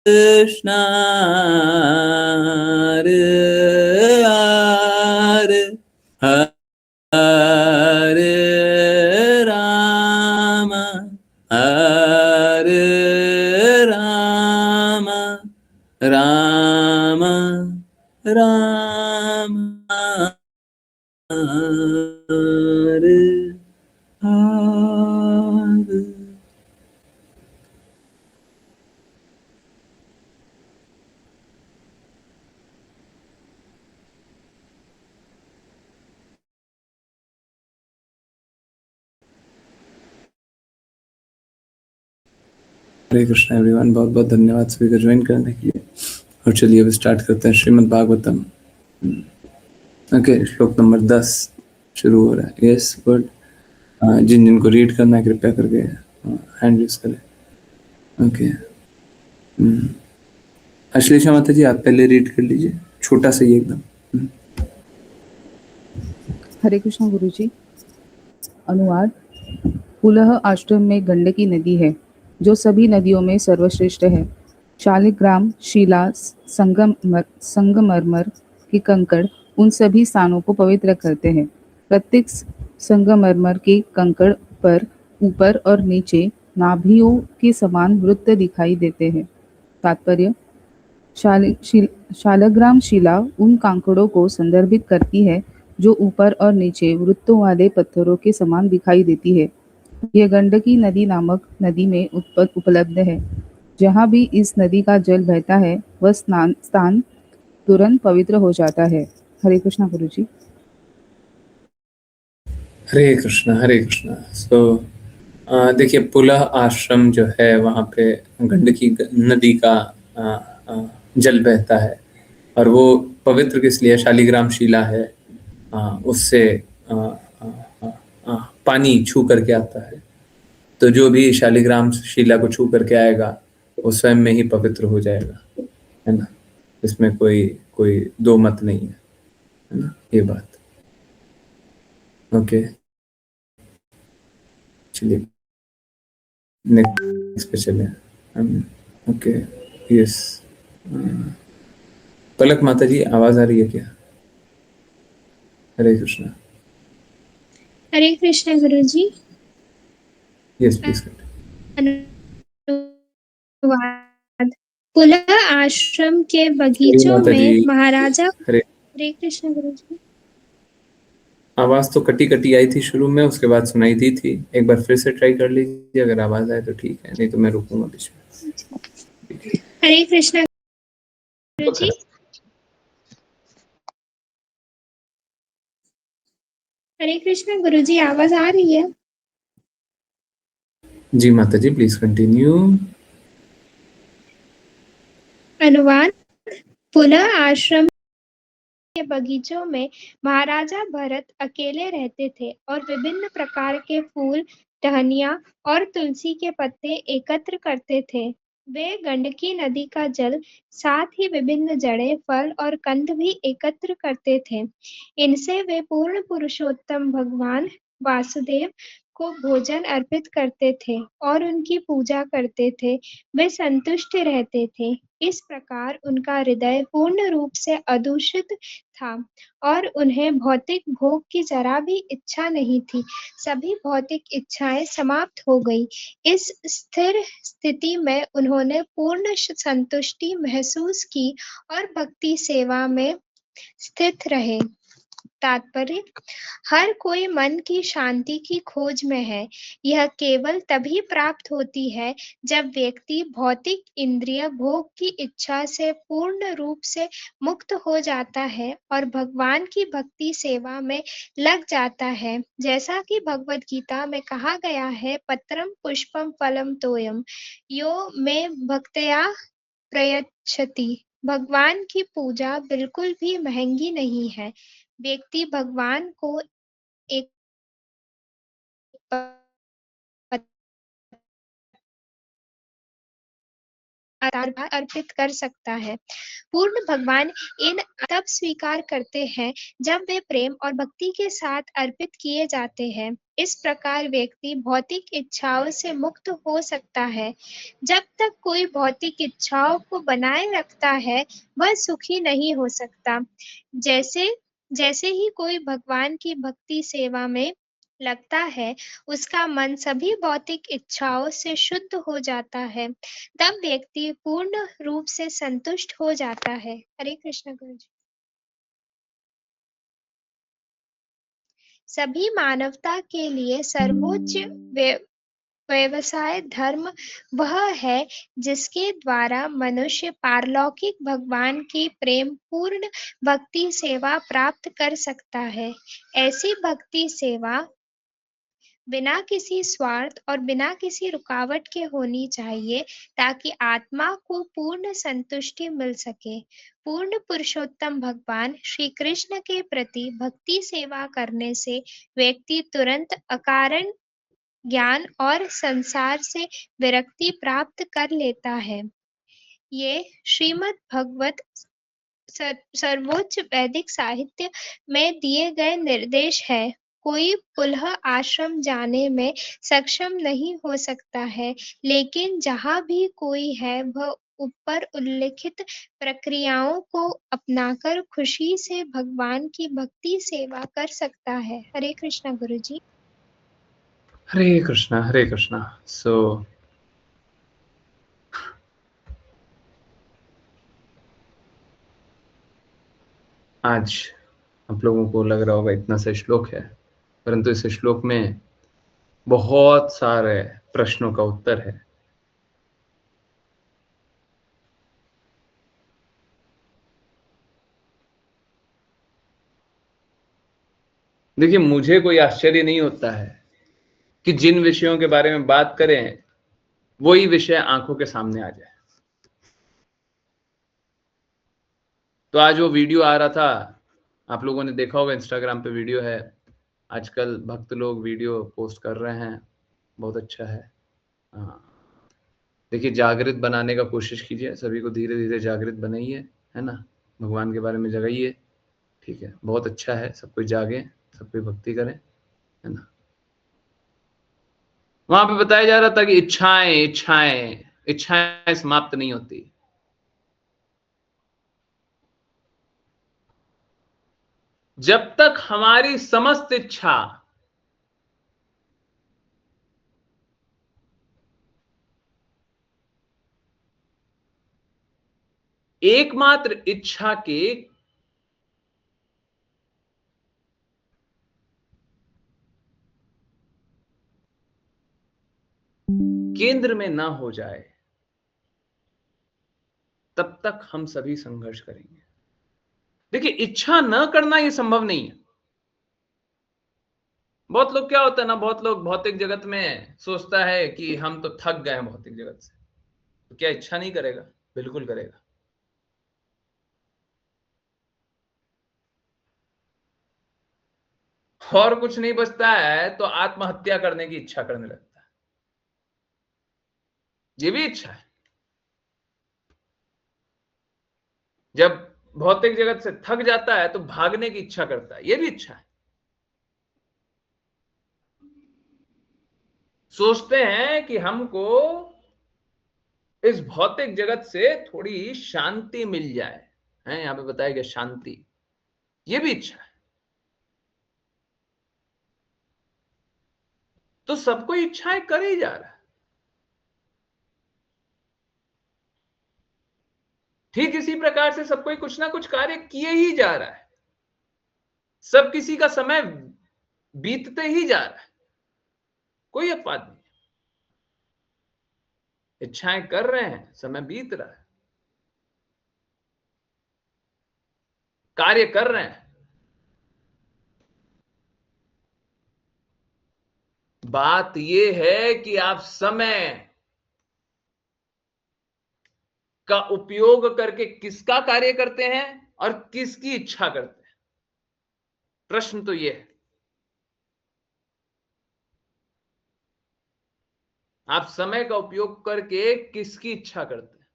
Krishna, Hare Hare, Hare Rama, Hare Rama, Rama Rama, Hare Hare. हरे Krishna everyone, बहुत बहुत धन्यवाद सभी को ज्वाइन करने के लिए। और चलिए अब स्टार्ट करते हैं श्रीमद् भागवतम। ओके, श्लोक नंबर 10 शुरू हो रहा है। Yes good. जिन जिनको रीड करना है कृपया करके हैंड यूज करें। ओके, अश्लेषा माता जी आप पहले रीड कर लीजिए, छोटा सा ही एकदम। हरे कृष्णा गुरुजी। अनुवाद। पुलह आश्रम में गंडकी नदी है जो सभी नदियों में सर्वश्रेष्ठ है। शालिग्राम, शिला, संगमरमर के कंकड़ उन सभी स्थानों को पवित्र करते हैं। प्रत्येक संगमरमर के कंकड़ पर ऊपर और नीचे नाभियों के समान वृत्त दिखाई देते हैं। तात्पर्य: शालग्राम शिला उन कांकड़ों को संदर्भित करती है जो ऊपर और नीचे वृत्तों वाले पत्थरों के समान दिखाई देती है। यह गंडकी नदी नामक नदी में उपलब्ध है। जहाँ भी इस नदी का जल बहता है वह स्थान तुरंत पवित्र हो जाता है। हरे कृष्णा गुरुजी। हरे कृष्णा हरे कृष्णा। सो देखिए, पुलह आश्रम जो है वहाँ पे गंडकी नदी का जल बहता है और वो पवित्र किस लिए? शालिग्राम शिला है, उससे पानी छू करके आता है। तो जो भी शालिग्राम शिला को छू करके आएगा वो स्वयं में ही पवित्र हो जाएगा, है ना। इसमें कोई कोई दो मत नहीं है ना, ये बात। ओके, चलिए नेक्स्ट पे चले। Okay, yes. पलक माता जी आवाज आ रही है क्या? हरे कृष्णा। हरे कृष्णा गुरुजी। Yes please. अनुवाद। पुलह आश्रम के बगीचों माता जी, में महाराजा। हरे। हरे कृष्ण गुरुजी। आवाज तो कटी कटी आई थी शुरू में, उसके बाद सुनाई दी थी। एक बार फिर से ट्राई कर लीजिए, अगर आवाज आए तो ठीक है, नहीं तो मैं रुकूंगा बीच में। हरे कृष्णा गुरुजी। हरे कृष्णा गुरुजी, आवाज आ रही है? जी माता जी, प्लीज कंटिन्यू। अनुवाद। पुलह आश्रम के बगीचों में महाराजा भरत अकेले रहते थे और विभिन्न प्रकार के फूल, टहनियाँ और तुलसी के पत्ते एकत्र करते थे। वे गंडकी नदी का जल, साथ ही विभिन्न जड़ें, फल और कंद भी एकत्र करते थे। इनसे वे पूर्ण पुरुषोत्तम भगवान वासुदेव को भोजन अर्पित करते थे और उनकी पूजा करते थे। वे संतुष्ट रहते थे। इस प्रकार उनका हृदय पूर्ण रूप से अदूषित था और उन्हें भौतिक भोग की जरा भी इच्छा नहीं थी। सभी भौतिक इच्छाएं समाप्त हो गई। इस स्थिर स्थिति में उन्होंने पूर्ण संतुष्टि महसूस की और भक्ति सेवा में स्थित रहे। तात्पर्य: हर कोई मन की शांति की खोज में है। यह केवल तभी प्राप्त होती है जब व्यक्ति भौतिक इंद्रिय भोग की इच्छा से पूर्ण रूप से मुक्त हो जाता है और भगवान की भक्ति सेवा में लग जाता है। जैसा कि भगवद गीता में कहा गया है, पत्रम पुष्पम फलम तोयम यो में भक्तया प्रयच्छति। भगवान की पूजा बिल्कुल भी महंगी नहीं है। व्यक्ति भगवान को एक अर्पित कर सकता है। पूर्ण भगवान इन तब स्वीकार करते हैं जब वे प्रेम और भक्ति के साथ अर्पित किए जाते हैं। इस प्रकार व्यक्ति भौतिक इच्छाओं से मुक्त हो सकता है। जब तक कोई भौतिक इच्छाओं को बनाए रखता है, वह सुखी नहीं हो सकता। जैसे जैसे ही कोई भगवान की भक्ति सेवा में लगता है, उसका मन सभी भौतिक इच्छाओं से शुद्ध हो जाता है। तब व्यक्ति पूर्ण रूप से संतुष्ट हो जाता है। हरे कृष्ण गुरु जी। सभी मानवता के लिए सर्वोच्च व्यवसाय धर्म वह है जिसके द्वारा मनुष्य पारलौकिक भगवान की प्रेम पूर्ण भक्ति सेवा प्राप्त कर सकता है। ऐसी भक्ति सेवा बिना किसी स्वार्थ और बिना किसी रुकावट के होनी चाहिए, ताकि आत्मा को पूर्ण संतुष्टि मिल सके। पूर्ण पुरुषोत्तम भगवान श्री कृष्ण के प्रति भक्ति सेवा करने से व्यक्ति तुरंत अकारण ज्ञान और संसार से विरक्ति प्राप्त कर लेता है। ये श्रीमद् भगवत सर्वोच्च वैदिक साहित्य में दिए गए निर्देश है। कोई पुनः आश्रम जाने में सक्षम नहीं हो सकता है, लेकिन जहाँ भी कोई है, वह ऊपर उल्लिखित प्रक्रियाओं को अपनाकर खुशी से भगवान की भक्ति सेवा कर सकता है। हरे कृष्णा गुरु जी। हरे कृष्णा, हरे कृष्णा। सो आज आप लोगों को लग रहा होगा इतना सा श्लोक है, परंतु इस श्लोक में बहुत सारे प्रश्नों का उत्तर है। देखिए, मुझे कोई आश्चर्य नहीं होता है कि जिन विषयों के बारे में बात करें वही विषय आंखों के सामने आ जाए। तो आज वो वीडियो आ रहा था, आप लोगों ने देखा होगा, इंस्टाग्राम पे वीडियो है। आजकल भक्त लोग वीडियो पोस्ट कर रहे हैं, बहुत अच्छा है। हाँ, देखिए, जागृत बनाने का कोशिश कीजिए, सभी को धीरे धीरे जागृत बनाइए, है ना, भगवान के बारे में जगाइए। ठीक है, बहुत अच्छा है, सब कोई जागे, सब कोई भक्ति करें, है ना। वहां पे बताया जा रहा था कि इच्छाएं इच्छाएं इच्छाएं समाप्त नहीं होती। जब तक हमारी समस्त इच्छा एकमात्र इच्छा के केंद्र में ना हो जाए, तब तक हम सभी संघर्ष करेंगे। देखिए, इच्छा न करना ये संभव नहीं है। बहुत लोग, क्या होता है ना, बहुत लोग भौतिक जगत में सोचता है कि हम तो थक गए हैं भौतिक जगत से, तो क्या इच्छा नहीं करेगा? बिल्कुल करेगा। और कुछ नहीं बचता है तो आत्महत्या करने की इच्छा करने लगता है। ये भी इच्छा है। जब भौतिक जगत से थक जाता है तो भागने की इच्छा करता है, ये भी इच्छा है। सोचते हैं कि हमको इस भौतिक जगत से थोड़ी शांति मिल जाए, है, यहां पे बताया गया शांति, ये भी इच्छा है। तो सबको इच्छाएं कर ही जा रहा है। ठीक इसी प्रकार से सब कोई कुछ ना कुछ कार्य किए ही जा रहा है। सब किसी का समय बीतते ही जा रहा है, कोई अपवाद नहीं। इच्छाएं कर रहे हैं, समय बीत रहा है, कार्य कर रहे हैं। बात यह है कि आप समय का उपयोग करके किसका कार्य करते हैं और किसकी इच्छा करते हैं। प्रश्न तो यह है, आप समय का उपयोग करके किसकी इच्छा करते हैं।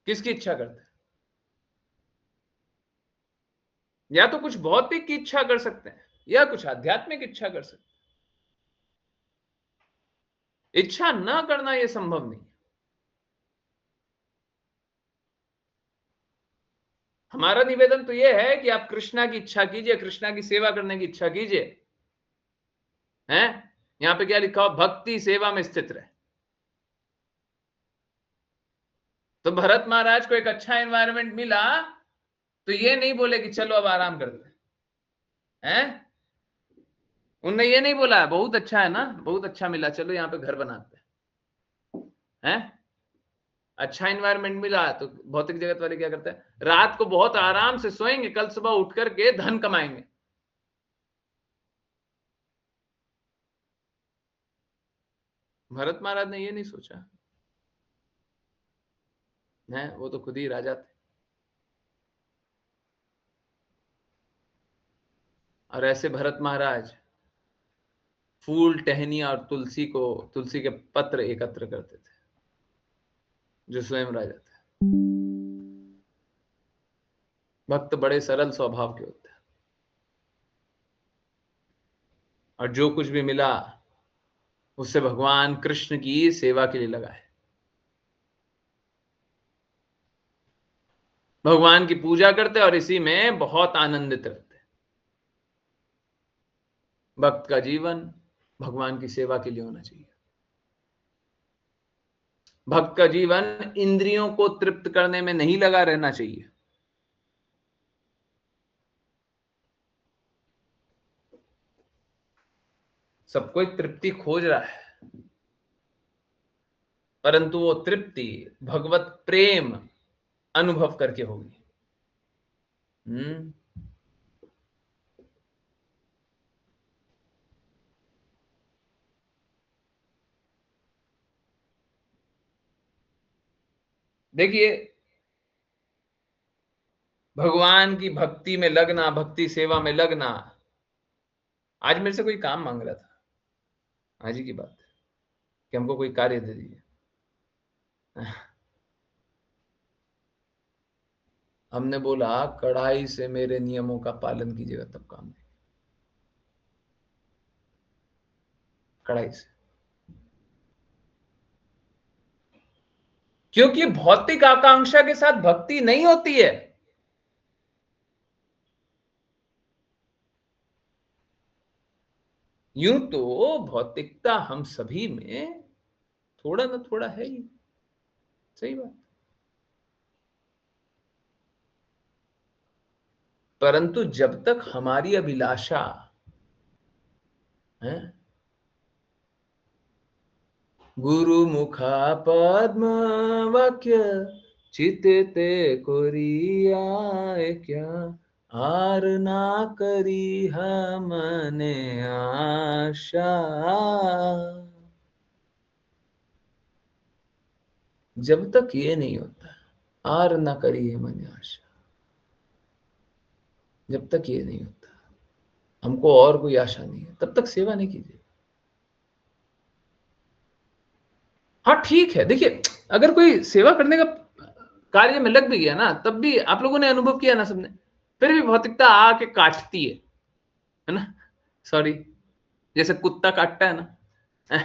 किसकी इच्छा करते हैं? या तो कुछ भौतिक की इच्छा कर सकते हैं या कुछ आध्यात्मिक इच्छा कर सकते हैं। इच्छा न करना यह संभव नहीं। हमारा निवेदन तो यह है कि आप कृष्णा की इच्छा कीजिए, कृष्णा की सेवा करने की इच्छा कीजिए। हैं? यहां पे क्या लिखा हो? भक्ति सेवा में स्थित रहे। तो भरत महाराज को एक अच्छा एनवायरनमेंट मिला तो ये नहीं बोले कि चलो अब आराम करते हैं। उनने ये नहीं बोला बहुत अच्छा है ना, बहुत अच्छा मिला, चलो यहाँ पे घर बनाते हैं। अच्छा एनवायरनमेंट मिला तो भौतिक जगत वाले क्या करते हैं? रात को बहुत आराम से सोएंगे, कल सुबह उठ करके धन कमाएंगे। भरत महाराज ने ये नहीं सोचा है, वो तो खुद ही राजा थे। और ऐसे भरत महाराज फूल, टहनियां और तुलसी के पत्र एकत्र करते थे, जो स्वयं राजा थे। भक्त बड़े सरल स्वभाव के होते हैं और जो कुछ भी मिला उससे भगवान कृष्ण की सेवा के लिए लगाए, भगवान की पूजा करते और इसी में बहुत आनंदित रहते। भक्त का जीवन भगवान की सेवा के लिए होना चाहिए। भक्त का जीवन इंद्रियों को तृप्त करने में नहीं लगा रहना चाहिए। सब कोई तृप्ति खोज रहा है, परंतु वो तृप्ति भगवत प्रेम अनुभव करके होगी। देखिए, भगवान की भक्ति में लगना, भक्ति सेवा में लगना। आज मेरे से कोई काम मांग रहा था, आज ही की बात है, कि हमको कोई कार्य दे दीजिए। हमने बोला कड़ाई से मेरे नियमों का पालन कीजिएगा तब काम देंगे। कड़ाई से, क्योंकि भौतिक आकांक्षा के साथ भक्ति नहीं होती है। यूं तो भौतिकता हम सभी में थोड़ा ना थोड़ा है ही, सही बात, परंतु जब तक हमारी अभिलाषा है गुरु मुखा पद्म वाक्य चिते कोरियाए क्या, आर ना करी हमने आशा। जब तक ये नहीं होता, आर ना करी है मन आशा, जब तक ये नहीं होता, हमको और कोई आशा नहीं है, तब तक सेवा नहीं कीजिए। हाँ ठीक है, देखिए अगर कोई सेवा करने का कार्य में लग भी गया ना, तब भी आप लोगों ने अनुभव किया ना सबने, फिर भी भौतिकता आके काटती है ना। सॉरी, जैसे कुत्ता काटता है ना,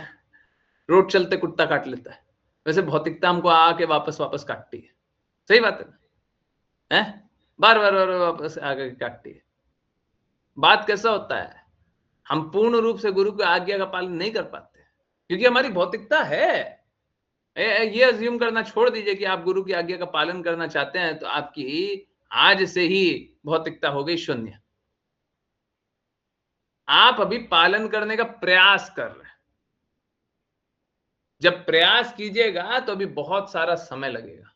रोड चलते कुत्ता काट लेता है, वैसे भौतिकता हमको आके वापस वापस काटती है। सही बात है ना, बार बार बार वापस आके काटती है। बात कैसा होता है, हम पूर्ण रूप से गुरु की आज्ञा का पालन नहीं कर पाते, क्योंकि हमारी भौतिकता है। ये अज्यूम करना छोड़ दीजिए कि आप गुरु की आज्ञा का पालन करना चाहते हैं तो आपकी आज से ही भौतिकता हो गई शून्य। आप अभी पालन करने का प्रयास कर रहे हैं। जब प्रयास कीजिएगा तो अभी बहुत सारा समय लगेगा,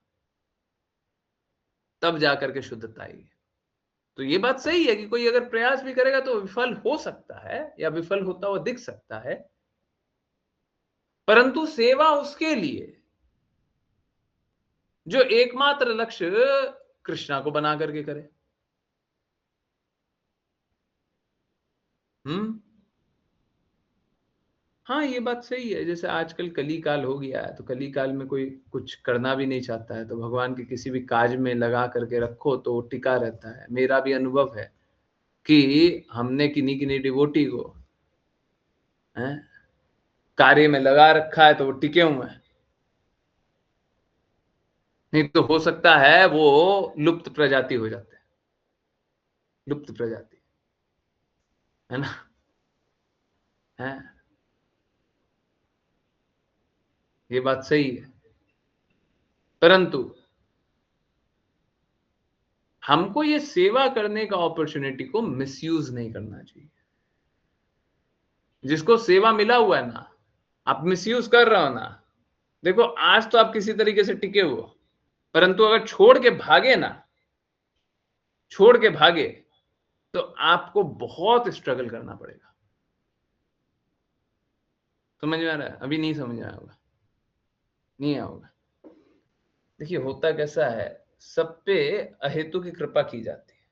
तब जाकर के शुद्धता आएगी। तो ये बात सही है कि कोई अगर प्रयास भी करेगा तो विफल हो सकता है या विफल होता हुआ दिख सकता है, परंतु सेवा उसके लिए जो एकमात्र लक्ष्य कृष्णा को बना करके करे। हाँ, ये बात सही है। जैसे आजकल कली काल हो गया है, तो कली काल में कोई कुछ करना भी नहीं चाहता है, तो भगवान के किसी भी काज में लगा करके रखो तो वो टिका रहता है। मेरा भी अनुभव है कि हमने किन्हीं-किन्हीं डिवोटी को हैं, कार्य में लगा रखा है तो वो टिके हुए हैं। नहीं तो हो सकता है वो लुप्त प्रजाति हो जाते हैं, लुप्त प्रजाति, है ना? हैं? ये बात सही है। परंतु हमको ये सेवा करने का अपॉर्चुनिटी को मिसयूज नहीं करना चाहिए। जिसको सेवा मिला हुआ है ना, आप मिसयूज कर रहे हो ना, देखो आज तो आप किसी तरीके से टिके हो, परंतु अगर छोड़ के भागे ना, छोड़ के भागे, तो आपको बहुत स्ट्रगल करना पड़ेगा। समझ में आ रहा है? अभी नहीं समझ आया होगा, नहीं आया होगा। देखिए होता कैसा है, सब पे अहेतु की कृपा की जाती है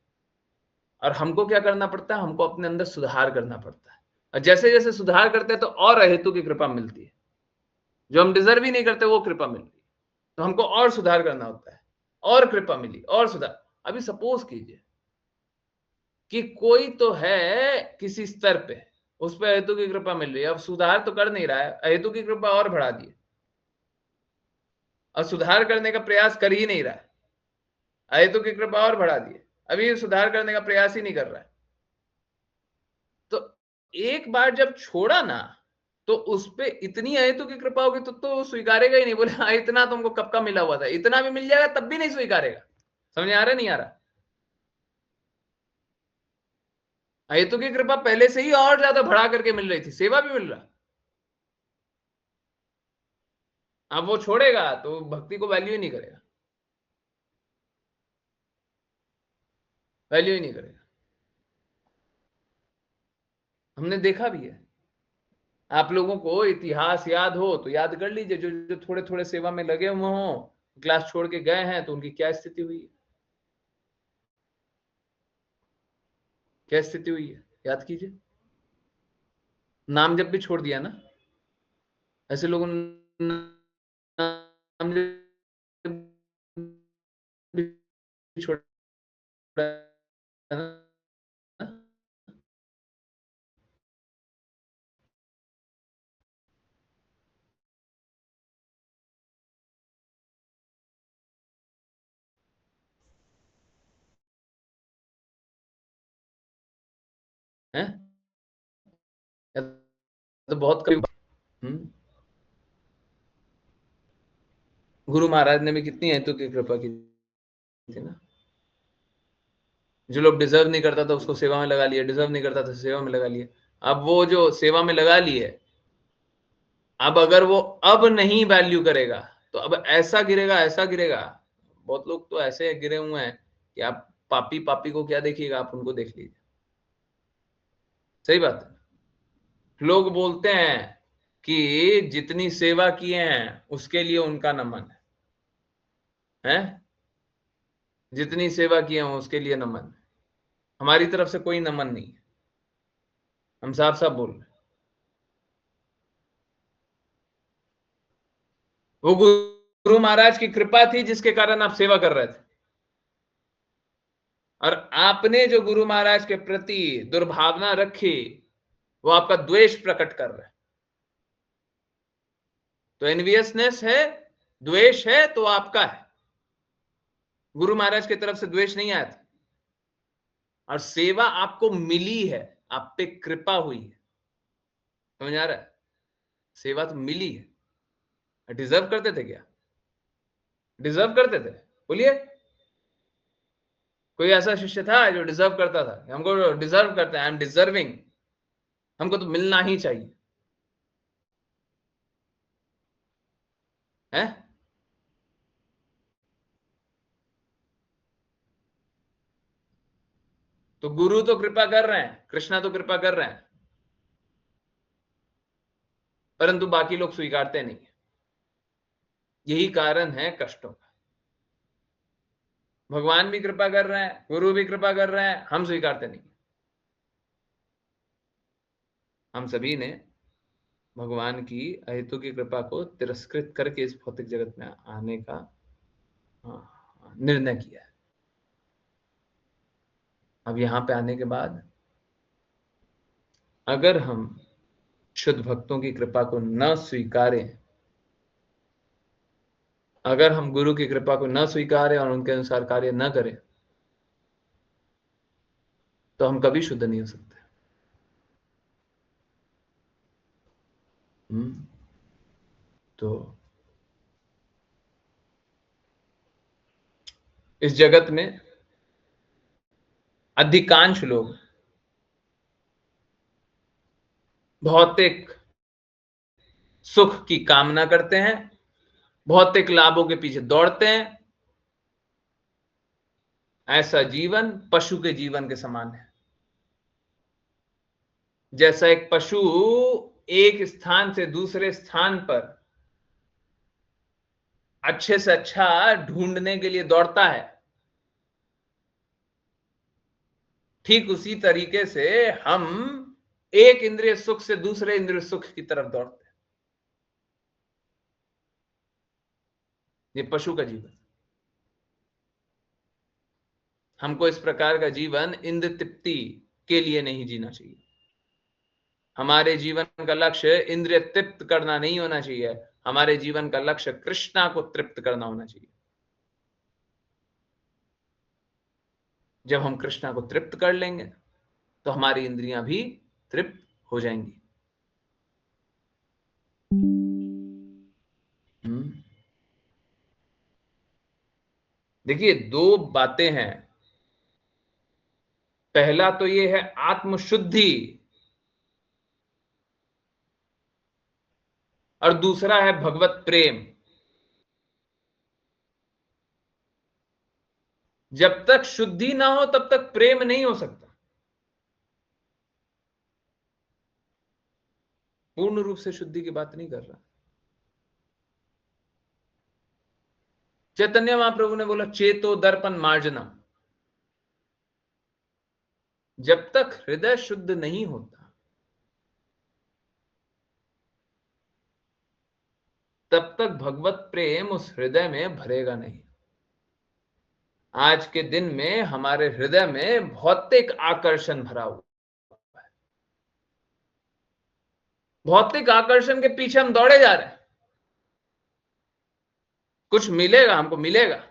और हमको क्या करना पड़ता है, हमको अपने अंदर सुधार करना पड़ता है। और जैसे जैसे सुधार करते हैं तो और अहेतु की कृपा मिलती है, जो हम डिजर्व ही नहीं करते वो कृपा मिल रही है। तो हमको और सुधार करना होता है, और कृपा मिली और सुधार। अभी सपोज कीजिए कि कोई तो है किसी स्तर पे, उस पर अहेतु की कृपा मिल रही है, अब सुधार तो कर नहीं रहा है, अहेतु की कृपा और बढ़ा दी और सुधार करने का प्रयास कर ही नहीं रहा है, अहेतु की कृपा और बढ़ा दी, अभी सुधार करने का प्रयास ही नहीं कर रहा है। तो एक बार जब छोड़ा ना, तो उस पे इतनी अहेतु की कृपा होगी तो स्वीकारेगा ही नहीं। बोले हाँ इतना तुमको कब का मिला हुआ था, इतना भी मिल जाएगा तब भी नहीं स्वीकारेगा। समझ आ रहा नहीं आ रहा? अहेतु की कृपा पहले से ही और ज्यादा बढ़ा करके मिल रही थी, सेवा भी मिल रहा। अब वो छोड़ेगा तो भक्ति को वैल्यू ही नहीं करेगा, वैल्यू ही नहीं करेगा। हमने देखा भी है। आप लोगों को इतिहास याद हो तो याद कर लीजिए, जो जो थोड़े थोड़े सेवा में लगे हुए हों, क्लास छोड़ के गए हैं, तो उनकी क्या स्थिति हुई है, क्या स्थिति हुई है, याद कीजिए। नाम जब भी छोड़ दिया ना, ऐसे लोगों ने नाम जब भी छोड़ा है ना, है या तो बहुत करीब। गुरु महाराज ने भी कितनी हेतु की कृपा की थी ना। जो लोग डिजर्व नहीं करता था उसको सेवा में लगा लिया, डिजर्व नहीं करता था सेवा में लगा लिया। अब वो जो सेवा में लगा लिए, अब अगर वो अब नहीं वैल्यू करेगा तो अब ऐसा गिरेगा, ऐसा गिरेगा। बहुत लोग तो ऐसे गिरे हुए हैं कि आप पापी पापी को क्या देखिएगा, आप उनको देख लीजिए। सही बात है। लोग बोलते हैं कि जितनी सेवा किए हैं उसके लिए उनका नमन है, जितनी सेवा किए हैं उसके लिए नमन है। हमारी तरफ से कोई नमन नहीं है, हम साफ साफ बोल रहे हैं। वो गुरु महाराज की कृपा थी जिसके कारण आप सेवा कर रहे थे, और आपने जो गुरु महाराज के प्रति दुर्भावना रखी, वो आपका द्वेष प्रकट कर रहा है। तो एनवियसनेस है, द्वेष है तो आपका है। गुरु महाराज की तरफ से द्वेष नहीं आया था, और सेवा आपको मिली है, आप पे कृपा हुई है। समझ आ रहा है? सेवा तो मिली है। डिजर्व करते थे क्या? डिजर्व करते थे? बोलिए, कोई ऐसा शिष्य था जो डिजर्व करता था? हमको डिजर्व करते हैं, आई एम डिजर्विंग, हमको तो मिलना ही चाहिए, है? तो गुरु तो कृपा कर रहे हैं, कृष्णा तो कृपा कर रहे हैं, परंतु बाकी लोग स्वीकारते नहीं। यही कारण है कष्टों का। भगवान भी कृपा कर रहे हैं, गुरु भी कृपा कर रहे हैं, हम स्वीकारते नहीं। हम सभी ने भगवान की अहेतु की कृपा को तिरस्कृत करके इस भौतिक जगत में आने का निर्णय किया है। अब यहाँ पे आने के बाद अगर हम शुद्ध भक्तों की कृपा को न स्वीकारें, अगर हम गुरु की कृपा को न स्वीकारें और उनके अनुसार कार्य न करें, तो हम कभी शुद्ध नहीं हो सकते। तो इस जगत में अधिकांश लोग भौतिक सुख की कामना करते हैं, भौतिक लाभों के पीछे दौड़ते हैं। ऐसा जीवन पशु के जीवन के समान है। जैसा एक पशु एक स्थान से दूसरे स्थान पर अच्छे से अच्छा ढूंढने के लिए दौड़ता है, ठीक उसी तरीके से हम एक इंद्रिय सुख से दूसरे इंद्रिय सुख की तरफ दौड़ते हैं। ये पशु का जीवन। हमको इस प्रकार का जीवन इंद्र तृप्ति के लिए नहीं जीना चाहिए। हमारे जीवन का लक्ष्य इंद्रिय तृप्त करना नहीं होना चाहिए। हमारे जीवन का लक्ष्य कृष्णा को तृप्त करना होना चाहिए। जब हम कृष्णा को तृप्त कर लेंगे तो हमारी इंद्रियां भी तृप्त हो जाएंगी। देखिए, दो बातें हैं। पहला तो ये है आत्मशुद्धि, और दूसरा है भगवत प्रेम। जब तक शुद्धि ना हो तब तक प्रेम नहीं हो सकता। पूर्ण रूप से शुद्धि की बात नहीं कर रहा। चैतन्य महाप्रभु ने बोला चेतो दर्पण मार्जनम। जब तक हृदय शुद्ध नहीं होता तब तक भगवत प्रेम उस हृदय में भरेगा नहीं। आज के दिन में हमारे हृदय में भौतिक आकर्षण भरा हुआ है। भौतिक आकर्षण के पीछे हम दौड़े जा रहे हैं। कुछ मिलेगा, हमको मिलेगा।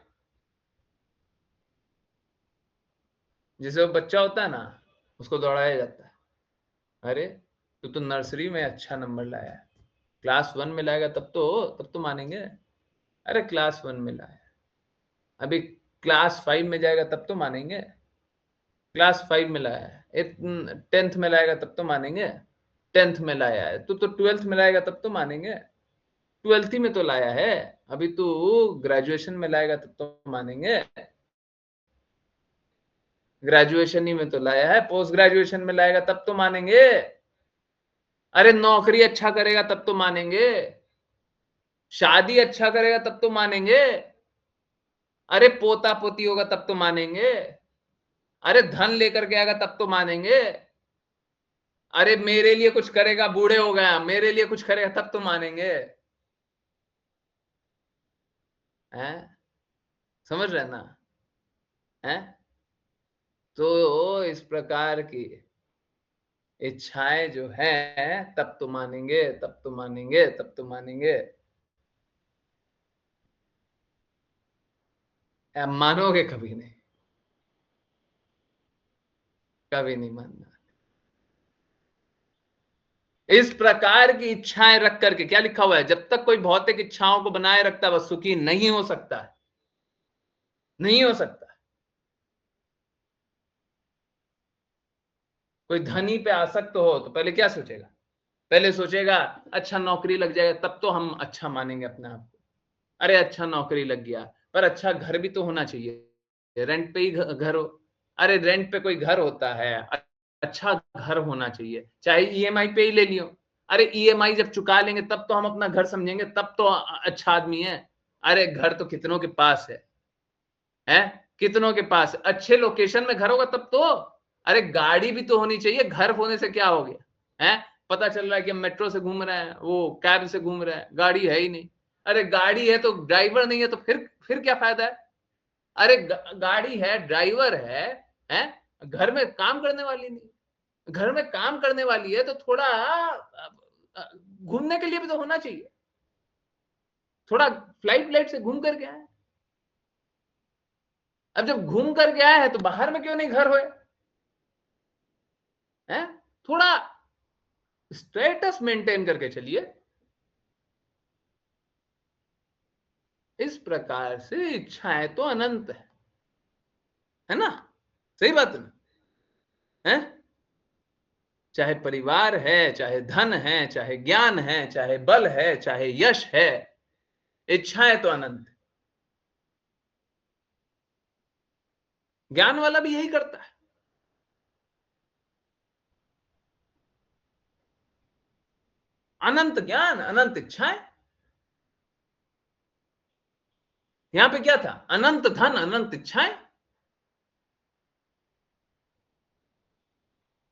जैसे वो बच्चा होता है ना, उसको दौड़ाया जाता है। अरे तू तो नर्सरी में अच्छा नंबर लाया है, क्लास 1 में लाएगा तब तो मानेंगे। अरे क्लास 1 में लाया, अभी क्लास 5 में जाएगा तब तो मानेंगे। क्लास 5 में लाया है, 10th में लाएगा तब तो मानेंगे। 10th में लाया है तो 12th में लाएगा तब तो मानेंगे। 12th ही में तो लाया है, अभी तू ग्रेजुएशन में लाएगा तब तो मानेंगे। ग्रेजुएशन ही में तो लाया है, पोस्ट ग्रेजुएशन में लाएगा तब तो मानेंगे। अरे नौकरी अच्छा करेगा तब तो मानेंगे। शादी अच्छा करेगा तब तो मानेंगे। अरे पोता पोती होगा तब तो मानेंगे। अरे धन लेकर के आएगा तब तो मानेंगे। अरे मेरे लिए कुछ करेगा, बूढ़े हो गया, मेरे लिए कुछ करेगा तब तो मानेंगे। हैं? समझ रहे ना? हैं? तो इस प्रकार की इच्छाएं जो हैं तब तो मानेंगे, तब तो मानेंगे, तब तो मानेंगे। मानोगे कभी नहीं, कभी नहीं मानना। इस प्रकार की इच्छाएं रख करके, क्या लिखा हुआ है, जब तक कोई भौतिक इच्छाओं को बनाए रखता है वह सुखी नहीं हो सकता है। नहीं हो सकता। कोई धनी पे आसक्त हो तो पहले क्या सोचेगा? पहले सोचेगा अच्छा नौकरी लग जाएगा तब तो हम अच्छा मानेंगे अपने आप को। अरे अच्छा नौकरी लग गया, पर अच्छा घर भी तो होना चाहिए, रेंट पे ही घर हो। अरे रेंट पे कोई घर होता है, अच्छा घर होना चाहिए, चाहे ईएमआई पे ही ले लियो। अरे ईएमआई जब चुका लेंगे तब तो हम अपना घर समझेंगे, तब तो अच्छा आदमी है। अरे घर तो कितनों के पास है कितनों के पास अच्छे लोकेशन में घर होगा तब तो। अरे गाड़ी भी तो होनी चाहिए, घर होने से क्या हो गया है? पता चल रहा है कि हम मेट्रो से घूम रहे हैं, वो कैब से घूम रहे हैं, गाड़ी है ही नहीं। अरे गाड़ी है तो ड्राइवर नहीं है, तो फिर क्या फायदा है? अरे गाड़ी है, ड्राइवर है, घर में काम करने वाली नहीं, घर में काम करने वाली है तो थोड़ा घूमने के लिए भी तो होना चाहिए, थोड़ा फ्लाइट से घूम कर के आए। अब जब घूम कर के आए हैं तो बाहर में क्यों नहीं घर होए? हैं? थोड़ा स्टेटस मेंटेन करके चलिए। इस प्रकार से इच्छाएं तो अनंत है ना? सही बात है ना? है? चाहे परिवार है, चाहे धन है, चाहे ज्ञान है, चाहे बल है, चाहे यश है, इच्छाएं तो अनंत है। ज्ञान वाला भी यही करता है। अनंत ज्ञान, अनंत इच्छाएं। यहां पे क्या था? अनंत धन, अनंत इच्छाएं,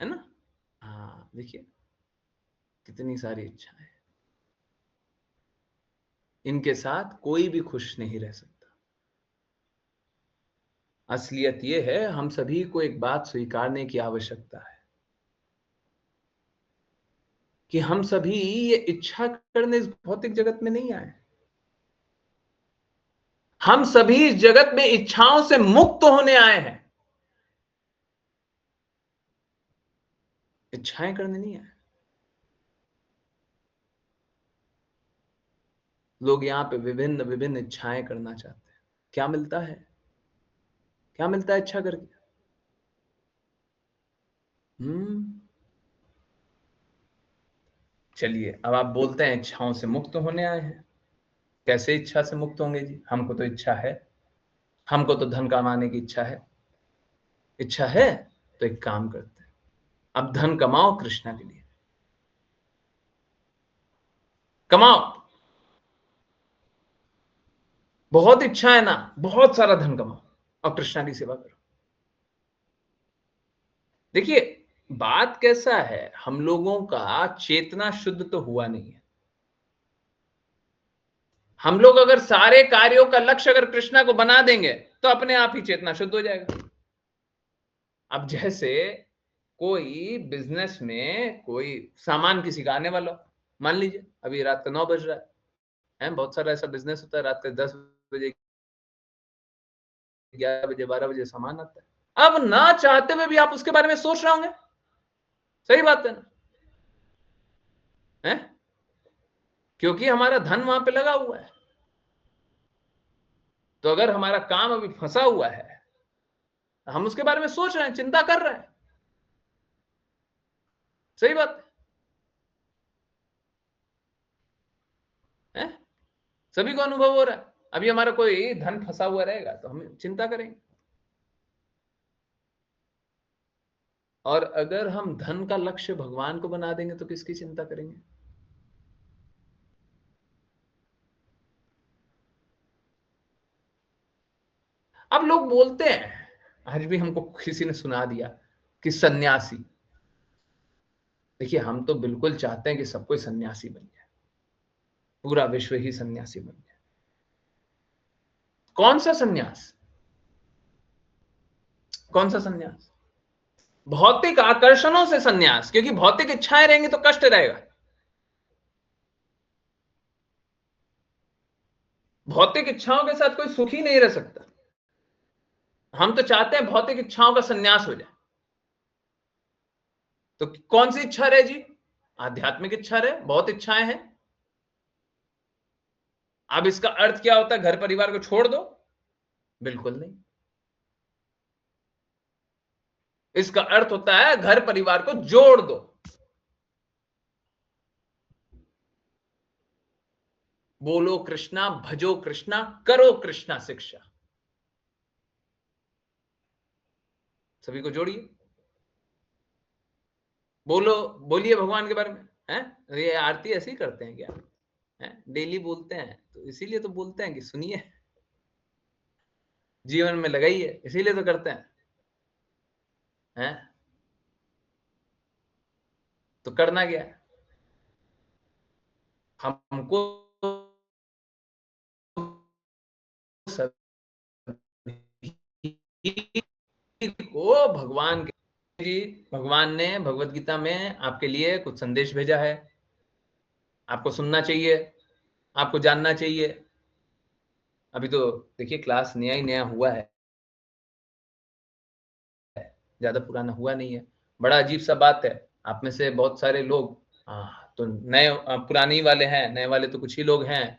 है ना? हाँ, देखिए कितनी सारी इच्छाएं। इनके साथ कोई भी खुश नहीं रह सकता। असलियत यह है, हम सभी को एक बात स्वीकारने की आवश्यकता है कि हम सभी ये इच्छा करने इस भौतिक जगत में नहीं आए। हम सभी इस जगत में इच्छाओं से मुक्त होने आए हैं, इच्छाएं करने नहीं आए। लोग यहां पे विभिन्न विभिन्न इच्छाएं करना चाहते हैं। क्या मिलता है? क्या मिलता है इच्छा करके? चलिए, अब आप बोलते हैं इच्छाओं से मुक्त होने आए हैं। कैसे इच्छा से मुक्त होंगे जी? हमको तो इच्छा है, हमको तो धन कमाने की इच्छा है। इच्छा है तो एक काम करते हैं, अब धन कमाओ कृष्णा के लिए, कमाओ। बहुत इच्छा है ना, बहुत सारा धन कमाओ और कृष्णा की सेवा करो। देखिए बात कैसा है, हम लोगों का चेतना शुद्ध तो हुआ नहीं है। हम लोग अगर सारे कार्यों का लक्ष्य अगर कृष्णा को बना देंगे तो अपने आप ही चेतना शुद्ध हो जाएगा। अब जैसे कोई बिजनेस में कोई सामान किसी का आने वाला, मान लीजिए अभी रात का 9 बज रहा है, बहुत सारा ऐसा बिजनेस होता है रात के 10 बजे, 11 बजे, 12 बजे सामान आता है। अब ना चाहते हुए भी आप उसके बारे में सोच रहे होंगे। सही बात है ना? है? क्योंकि हमारा धन वहां पे लगा हुआ है। तो अगर हमारा काम अभी फंसा हुआ है, हम उसके बारे में सोच रहे हैं, चिंता कर रहे हैं। सही बात है? सभी को अनुभव हो रहा है। अभी हमारा कोई धन फंसा हुआ रहेगा तो हम चिंता करेंगे। और अगर हम धन का लक्ष्य भगवान को बना देंगे तो किसकी चिंता करेंगे? अब लोग बोलते हैं, आज भी हमको किसी ने सुना दिया कि सन्यासी। देखिए हम तो बिल्कुल चाहते हैं कि सब कोई सन्यासी बन जाए, पूरा विश्व ही सन्यासी बन जाए। कौन सा सन्यास? कौन सा सन्यास? भौतिक आकर्षणों से सन्यास, क्योंकि भौतिक इच्छाएं रहेंगी तो कष्ट रहेगा। भौतिक इच्छाओं के साथ कोई सुखी नहीं रह सकता। हम तो चाहते हैं भौतिक इच्छाओं का सन्यास हो जाए। तो कौन सी इच्छा रहे जी? आध्यात्मिक इच्छा रहे। बहुत इच्छाएं हैं। अब इसका अर्थ क्या होता है? घर परिवार को छोड़ दो? बिल्कुल नहीं। इसका अर्थ होता है घर परिवार को जोड़ दो। बोलो कृष्णा, भजो कृष्णा, करो कृष्णा शिक्षा। सभी को जोड़िए। बोलो, बोलिए भगवान के बारे में। हैं? ये आरती ऐसे ही करते हैं क्या? हैं? डेली बोलते हैं तो इसीलिए तो बोलते हैं कि सुनिए, जीवन में लगाइए, इसीलिए तो करते हैं। हैं? तो करना क्या है? हमको को भगवान जी, भगवान ने भगवत गीता में आपके लिए कुछ संदेश भेजा है, आपको सुनना चाहिए, आपको जानना चाहिए। अभी तो देखिए क्लास नया ही नया हुआ है, ज्यादा पुराना हुआ नहीं है। बड़ा अजीब सा बात है, आप में से बहुत सारे लोग तो नए पुराने ही वाले हैं, नए वाले तो कुछ ही लोग हैं।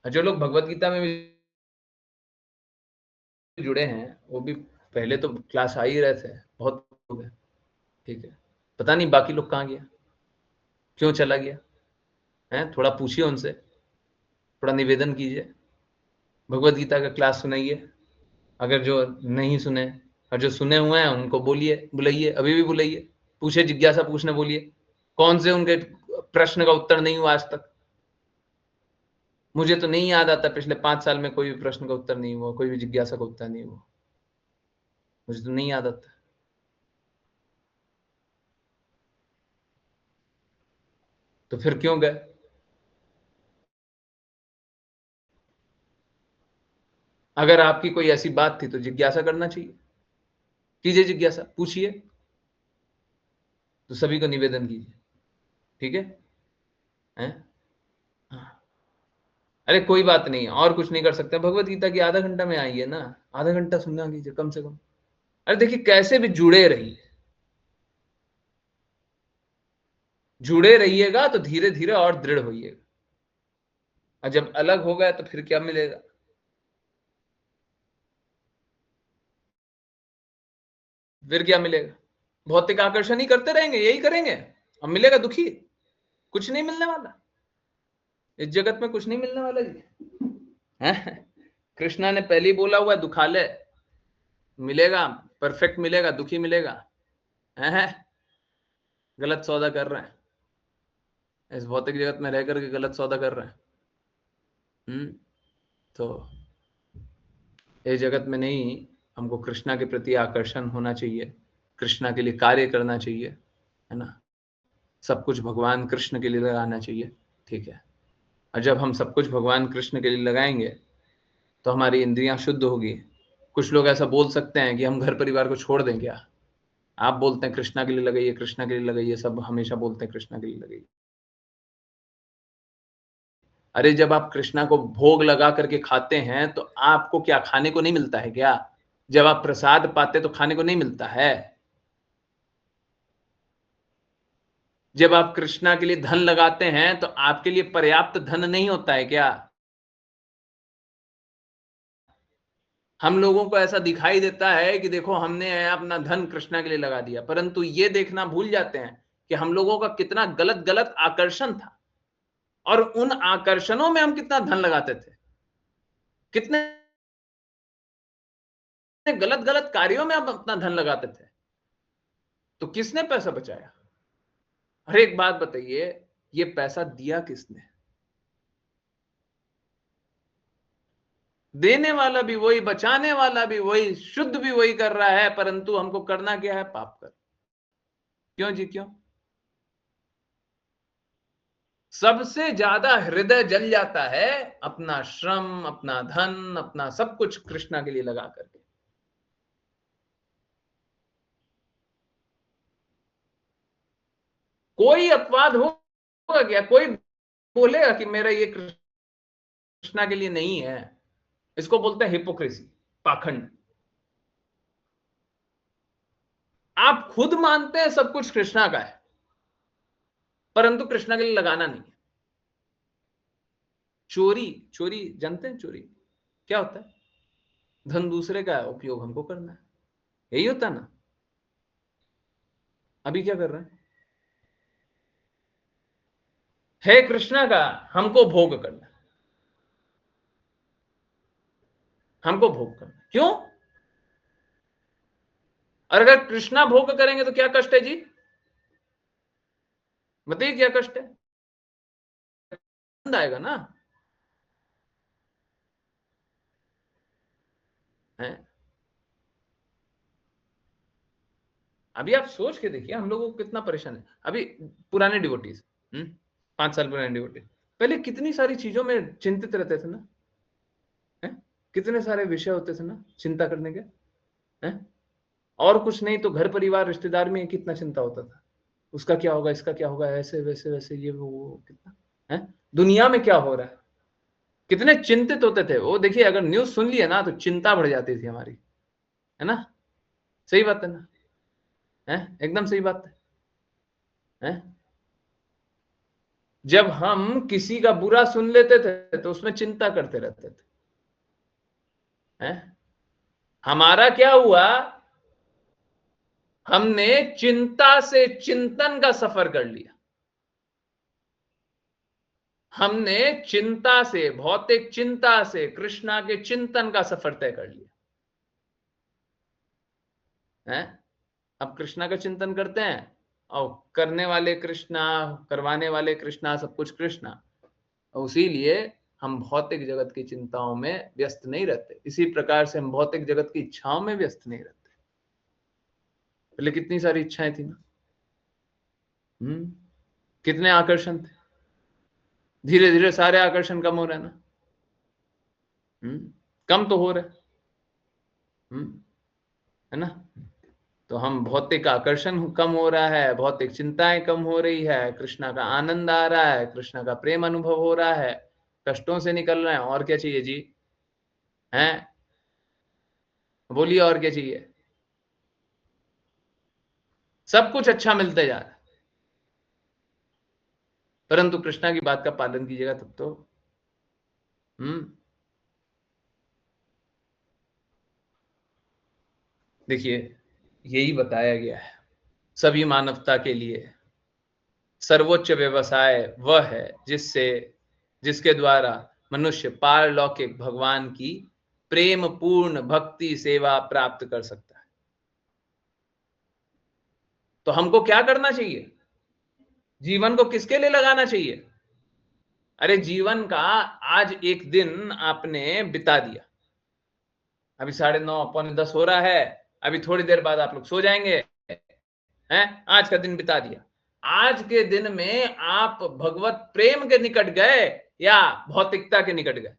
जो लोग भगवत गीता में भी जुड़े हैं वो भी पहले तो क्लास आ ही रहे थे, बहुत लोग हैं, ठीक है। पता नहीं बाकी लोग कहाँ गया, क्यों चला गया है, थोड़ा पूछिए उनसे, थोड़ा निवेदन कीजिए, भगवत गीता का क्लास सुनाइए। अगर जो नहीं सुने और जो सुने हुए हैं उनको बोलिए, बुलाइए, अभी भी बुलाइए, पूछे, जिज्ञासा पूछने बोलिए, कौन से उनके प्रश्न का उत्तर नहीं हुआ आज तक। मुझे तो नहीं याद आता पिछले 5 साल में कोई भी प्रश्न का उत्तर नहीं हुआ, कोई भी जिज्ञासा का उत्तर नहीं हुआ, मुझे तो नहीं याद आता। तो फिर क्यों गए? अगर आपकी कोई ऐसी बात थी तो जिज्ञासा करना चाहिए, कीजिए जिज्ञासा, पूछिए, तो सभी को निवेदन कीजिए, ठीक है, हैं? हाँ। अरे कोई बात नहीं, और कुछ नहीं कर सकते, भगवत गीता की आधा घंटा में आई है ना, आधा घंटा सुनना कीजिए कम से कम। अरे देखिए कैसे भी जुड़े रहिए, जुड़े रहिएगा तो धीरे धीरे और दृढ़ होइएगा, और जब अलग हो गए तो फिर क्या मिलेगा? फिर क्या मिलेगा? भौतिक आकर्षण ही करते रहेंगे, यही करेंगे, अब मिलेगा दुखी, कुछ नहीं मिलने वाला, इस जगत में कुछ नहीं मिलने वाला जी, हैं? कृष्णा ने पहले ही बोला हुआ है, दुखालय मिलेगा, परफेक्ट मिलेगा, दुखी मिलेगा, हैं? गलत सौदा कर रहे हैं, इस भौतिक जगत में रह करके गलत सौदा कर रहे हैं। तो इस जगत में नहीं, हमको कृष्णा के प्रति आकर्षण होना चाहिए, कृष्णा के लिए कार्य करना चाहिए, है ना, सब कुछ भगवान कृष्ण के लिए लगाना चाहिए, ठीक है। और जब हम सब कुछ भगवान कृष्ण के लिए लगाएंगे तो हमारी इंद्रियां शुद्ध होगी। कुछ लोग ऐसा बोल सकते हैं कि हम घर परिवार को छोड़ दें क्या? आप बोलते हैं कृष्णा के लिए लगाइए, कृष्णा के लिए लगाइए, सब हमेशा बोलते हैं कृष्णा के लिए लगाइए। अरे जब आप कृष्णा को भोग लगा करके खाते हैं तो आपको क्या खाने को नहीं मिलता है क्या? जब आप प्रसाद पाते तो खाने को नहीं मिलता है? जब आप कृष्णा के लिए धन लगाते हैं तो आपके लिए पर्याप्त धन नहीं होता है क्या? हम लोगों को ऐसा दिखाई देता है कि देखो हमने अपना धन कृष्णा के लिए लगा दिया, परंतु ये देखना भूल जाते हैं कि हम लोगों का कितना गलत गलत आकर्षण था, और उन आकर्षणों में हम कितना धन लगाते थे, कितने गलत गलत कार्यों में हम अपना धन लगाते थे। तो किसने पैसा बचाया? हर एक बात बताइए, ये पैसा दिया किसने? देने वाला भी वही, बचाने वाला भी वही, शुद्ध भी वही कर रहा है, परंतु हमको करना क्या है? पाप कर। क्यों जी, क्यों? सबसे ज्यादा हृदय जल जाता है अपना श्रम, अपना धन, अपना सब कुछ कृष्णा के लिए लगा करके। कोई अपवाद होगा क्या? कोई बोलेगा कि मेरा ये कृष्णा के लिए नहीं है? इसको बोलते हैं हिपोक्रेसी, पाखंड। आप खुद मानते हैं सब कुछ कृष्णा का है, परंतु कृष्णा के लिए लगाना नहीं है। चोरी, चोरी जानते हैं? चोरी क्या होता है? धन दूसरे का है, उपयोग हमको करना है, यही होता है ना? अभी क्या कर रहे हैं? है कृष्णा का, हमको भोग करना, हमको भोग करना। क्यों? और अगर कृष्णा भोग करेंगे तो क्या कष्ट है जी? बताइए क्या कष्ट है? आनंद आएगा ना, है? अभी आप सोच के देखिए हम लोगों को कितना परेशान है। अभी पुराने डिवोटीज 5 साल पुराने डिवोटी पहले कितनी सारी चीजों में चिंतित रहते थे ना, हैं? कितने सारे विषय होते थे ना चिंता करने के, हैं? और कुछ नहीं तो घर परिवार रिश्तेदार में कितना चिंता होता था, उसका क्या होगा, इसका क्या होगा, ऐसे वैसे वैसे ये वो कितना है, दुनिया में क्या हो रहा है, कितने चिंतित होते थे वो। देखिए अगर न्यूज सुन लिया ना तो चिंता बढ़ जाती थी हमारी, है ना, सही बात है ना, है एकदम सही बात है। जब हम किसी का बुरा सुन लेते थे तो उसमें चिंता करते रहते थे, हैं? हमारा क्या हुआ, हमने चिंता से चिंतन का सफर कर लिया, हमने चिंता से, भौतिक चिंता से कृष्णा के चिंतन का सफर तय कर लिया, हैं? अब कृष्णा का चिंतन करते हैं और करने वाले कृष्णा, करवाने वाले कृष्णा, सब कुछ कृष्णा, और इसीलिए हम भौतिक जगत की चिंताओं में व्यस्त नहीं रहते। इसी प्रकार से हम भौतिक जगत की इच्छाओं में व्यस्त नहीं रहते। पहले कितनी सारी इच्छाएं थी ना, कितने आकर्षण थे, धीरे धीरे सारे आकर्षण कम हो रहे हैं ना, कम तो हो रहे, है ना। तो हम भौतिक आकर्षण कम हो रहा है, भौतिक चिंताएं कम हो रही है, कृष्णा का आनंद आ रहा है, कृष्णा का प्रेम अनुभव हो रहा है, कष्टों से निकल रहे हैं, और क्या चाहिए जी, हैं? बोलिए और क्या चाहिए, सब कुछ अच्छा मिलते जा रहा है, परंतु कृष्णा की बात का पालन कीजिएगा तब तो। देखिए यही बताया गया है, सभी मानवता के लिए सर्वोच्च व्यवसाय वह है जिसके द्वारा मनुष्य पारलौकिक भगवान की प्रेम पूर्ण भक्ति सेवा प्राप्त कर सकता है। तो हमको क्या करना चाहिए, जीवन को किसके लिए लगाना चाहिए? अरे जीवन का आज एक दिन आपने बिता दिया, अभी 9:30 9:45 हो रहा है, अभी थोड़ी देर बाद आप लोग सो जाएंगे, हैं? आज का दिन बिता दिया, आज के दिन में आप भगवत प्रेम के निकट गए या भौतिकता के निकट गए?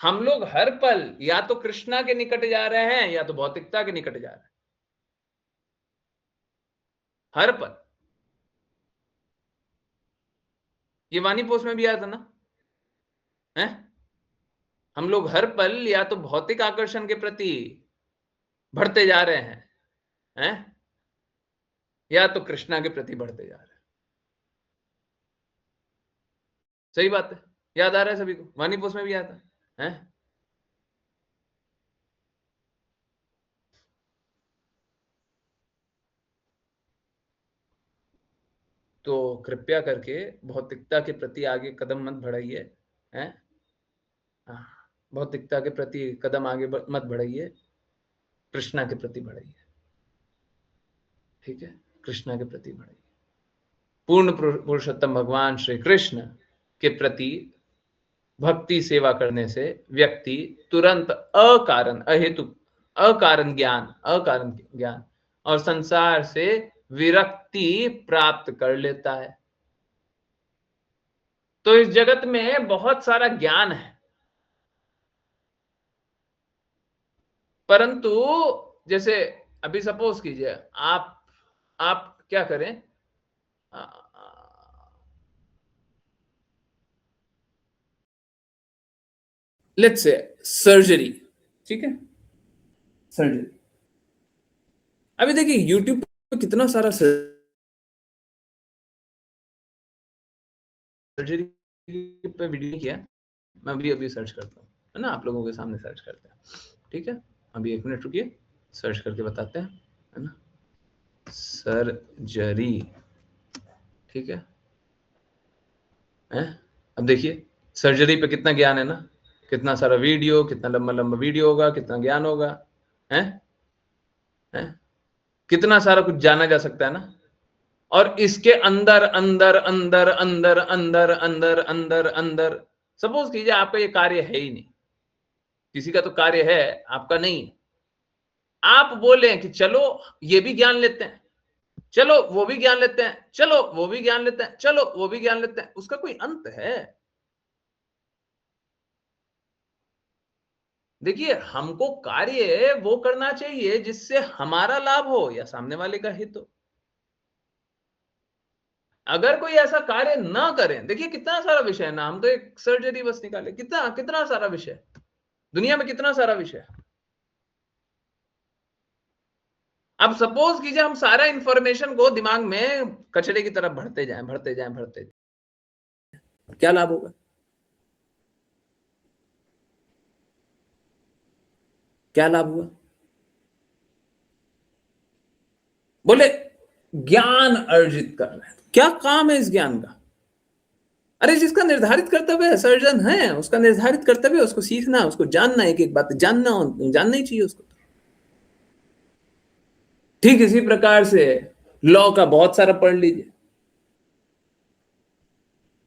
हम लोग हर पल या तो कृष्णा के निकट जा रहे हैं या तो भौतिकता के निकट जा रहे हैं, हर पल। ये वाणी पोस्ट में भी आया था ना, है? हम लोग हर पल या तो भौतिक आकर्षण के प्रति बढ़ते जा रहे हैं, या तो कृष्णा के प्रति बढ़ते जा रहे हैं। सही बात है, याद आ रहा है सभी को, वाणी पोस्ट में भी आता है। तो कृपया करके भौतिकता के प्रति आगे कदम मत बढ़ाइए, हैं? भौतिकता के प्रति कदम आगे मत बढ़ाइए, कृष्णा के प्रति बढ़ाइए, ठीक है, कृष्णा के प्रति बढ़ाइए। पूर्ण पुरुषोत्तम भगवान श्री कृष्ण के प्रति भक्ति सेवा करने से व्यक्ति तुरंत अकारण ज्ञान और संसार से विरक्ति प्राप्त कर लेता है। तो इस जगत में बहुत सारा ज्ञान है, परंतु जैसे अभी सपोज कीजिए आप क्या करें, लेट्स से सर्जरी, ठीक है, सर्जरी। अभी देखिए यूट्यूब पे कितना सारा सर्जरी पे वीडियो किया, मैं अभी सर्च करता हूँ, है ना, आप लोगों के सामने सर्च करते हैं, ठीक है, अभी 1 मिनट रुकिए, सर्च करके बताते हैं, है ना, सर्जरी, ठीक है। अब देखिए सर्जरी पे कितना ज्ञान है ना, कितना सारा वीडियो, कितना लंबा लंबा वीडियो होगा, कितना ज्ञान होगा, है? कितना सारा कुछ जाना जा सकता है ना। और इसके अंदर अंदर अंदर अंदर अंदर अंदर अंदर अंदर सपोज कीजिए आपका ये कार्य है ही नहीं, किसी का तो कार्य है, आपका नहीं है, आप बोले कि चलो ये भी ज्ञान लेते हैं, चलो वो भी ज्ञान लेते हैं, चलो वो भी ज्ञान लेते हैं, चलो वो भी ज्ञान लेते हैं, उसका कोई अंत है? देखिए, हमको कार्य वो करना चाहिए जिससे हमारा लाभ हो या सामने वाले का हित हो। अगर कोई ऐसा कार्य ना करें, देखिए कितना सारा विषय है ना, हम तो एक सर्जरी बस निकाले, कितना कितना सारा विषय, दुनिया में कितना सारा विषय। अब सपोज कीजिए हम सारा इंफॉर्मेशन को दिमाग में कचरे की तरफ भरते जाएं, भरते जाएं, भरते जाएं, क्या लाभ होगा? क्या लाभ हुआ? बोले ज्ञान अर्जित कर रहे हैं, क्या काम है इस ज्ञान का? अरे जिसका निर्धारित कर्तव्य है, सर्जन है, उसका निर्धारित कर्तव्य है, उसको सीखना, उसको जानना, एक एक बात जानना ही चाहिए उसको। ठीक इसी प्रकार से लॉ का बहुत सारा पढ़ लीजिए,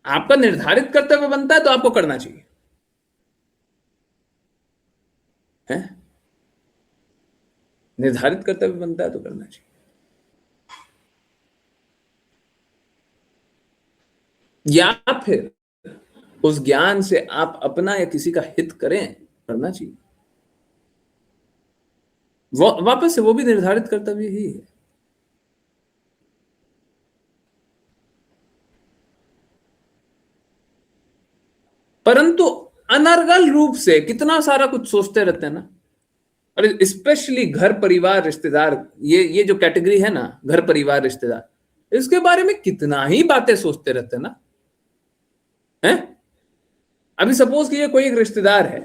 आपका निर्धारित कर्तव्य बनता है तो आपको करना चाहिए, है? निर्धारित कर्तव्य बनता है तो करना चाहिए। या फिर उस ज्ञान से आप अपना या किसी का हित करें, करना चाहिए। वापस से वो भी निर्धारित कर्तव्य ही है। परंतु अनर्गल रूप से कितना सारा कुछ सोचते रहते हैं ना, और स्पेशली घर परिवार रिश्तेदार, ये जो कैटेगरी है ना, घर परिवार रिश्तेदार, इसके बारे में कितना ही बातें सोचते रहते हैं ना, हैं? अभी सपोज कीजिए कोई एक रिश्तेदार है,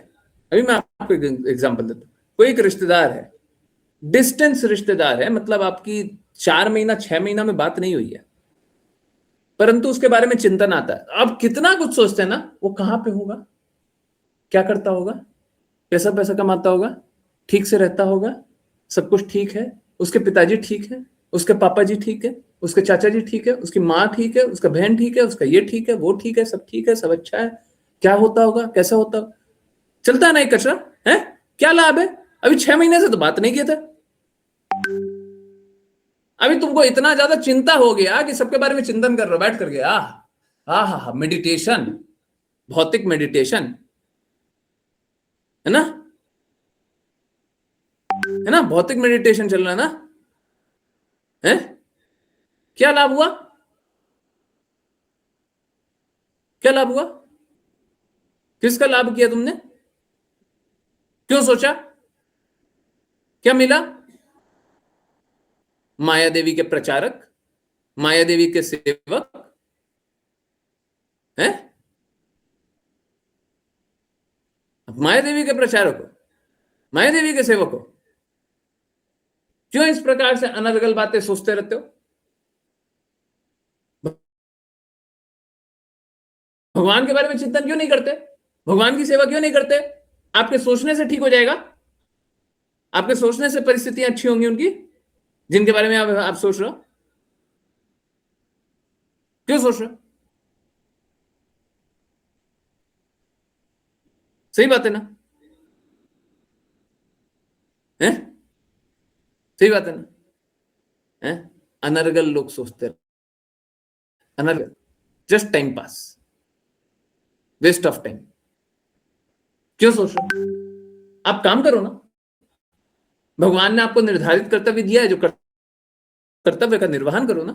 अभी मैं आपको एग्जांपल देता हूं, कोई एक रिश्तेदार है, डिस्टेंस रिश्तेदार है, मतलब आपकी 4 महीना 6 महीना में बात नहीं हुई है, परंतु उसके बारे में चिंतन आता है। अब कितना कुछ सोचते हैं ना, वो कहां पे होगा, क्या करता होगा, कैसा पैसा कमाता होगा, ठीक से रहता होगा, सब कुछ ठीक है, उसके पिताजी ठीक है, उसके पापा जी ठीक है, उसके चाचा जी ठीक है, उसकी माँ ठीक है, उसका बहन ठीक है, उसका ये ठीक है, वो ठीक है, सब ठीक है, सब अच्छा है, क्या होता होगा, कैसा होता होगा, चलता है ना एक कचरा, है? क्या लाभ है? अभी 6 महीने से तो बात नहीं किया था, अभी तुमको इतना ज्यादा चिंता हो गया कि सबके बारे में चिंतन कर रहे हो बैठ करके। हा, मेडिटेशन, भौतिक मेडिटेशन, है ना, है ना, भौतिक मेडिटेशन चल रहा है ना, है? क्या लाभ हुआ? क्या लाभ हुआ? किसका लाभ किया तुमने? क्यों सोचा? क्या मिला? माया देवी के प्रचारक, माया देवी के सेवक, है? माया देवी के प्रचारक हो, माया देवी के सेवक हो, क्यों इस प्रकार से अनर्गल बातें सोचते रहते हो? भगवान के बारे में चिंतन क्यों नहीं करते? भगवान की सेवा क्यों नहीं करते? आपके सोचने से ठीक हो जाएगा, आपके सोचने से परिस्थितियां अच्छी होंगी उनकी, जिनके बारे में आप सोच रहे हो। क्यों सोच रहे हो? सही बात है ना, है? सही बात है ना, है? अनर्गल लोग सोचते हैं, अनर्गल, just time pass, waste of time. क्यों सोच रहे हो? आप काम करो ना, भगवान ने आपको निर्धारित कर्तव्य दिया है, जो कर्तव्य का निर्वहन करो ना।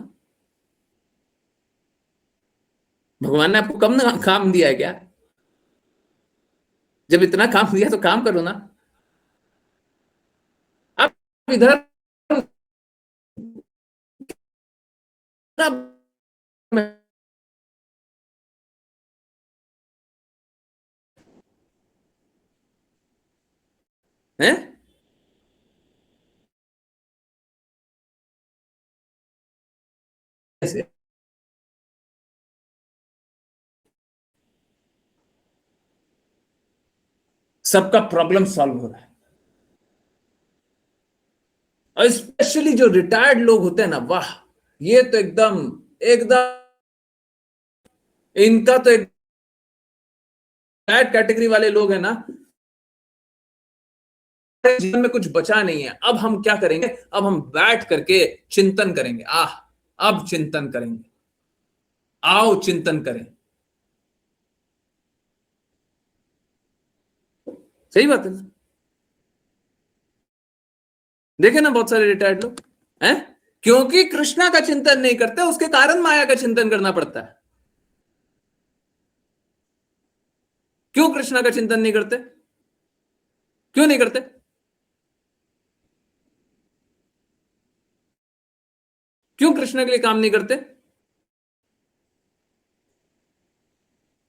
भगवान ने आपको कम काम दिया है क्या? जब इतना काम दिया तो काम करो ना। आप इधर हैं? ऐसे सबका प्रॉब्लम सॉल्व हो रहा है, और स्पेशली जो रिटायर्ड लोग होते हैं ना, वाह, ये तो एकदम एकदम इनका तो एक रिटायर्ड कैटेगरी वाले लोग हैं ना, जीवन में कुछ बचा नहीं है, अब हम क्या करेंगे, अब हम बैठ करके चिंतन करेंगे। अब चिंतन करेंगे, आओ चिंतन करें। सही बात है। देखे ना बहुत सारे रिटायर्ड लोग हैं, क्योंकि कृष्णा का चिंतन नहीं करते, उसके कारण माया का चिंतन करना पड़ता है। क्यों कृष्णा का चिंतन नहीं करते, क्यों नहीं करते? क्यों कृष्ण के लिए काम नहीं करते?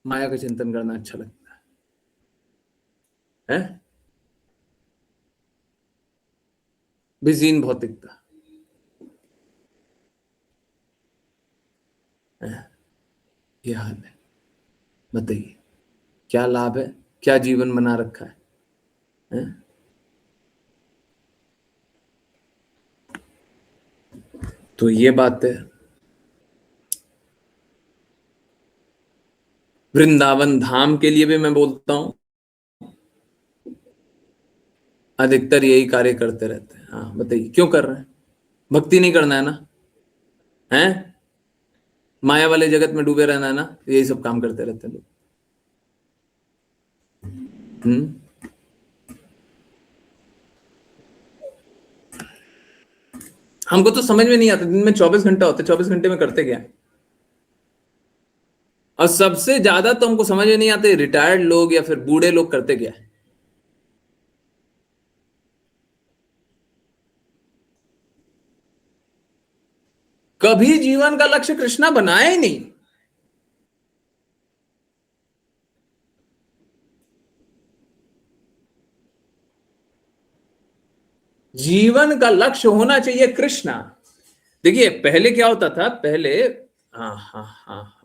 माया का चिंतन करना अच्छा लगता है? बेजीन भौतिकता, ये हाल है। बताइए क्या लाभ है, क्या जीवन बना रखा है? तो ये बात है। वृंदावन धाम के लिए भी मैं बोलता हूं, अधिकतर यही कार्य करते रहते हैं। हाँ बताइए क्यों कर रहे हैं? भक्ति नहीं करना है ना, हैं? माया वाले जगत में डूबे रहना है ना, यही सब काम करते रहते हैं लोग। हमको तो समझ में नहीं आता, दिन में 24 घंटा होते, 24 घंटे में करते क्या? और सबसे ज्यादा तो हमको समझ में नहीं आते रिटायर्ड लोग या फिर बूढ़े लोग करते क्या है। कभी जीवन का लक्ष्य कृष्णा बनाया ही नहीं। जीवन का लक्ष्य होना चाहिए कृष्णा। देखिए पहले क्या होता था, पहले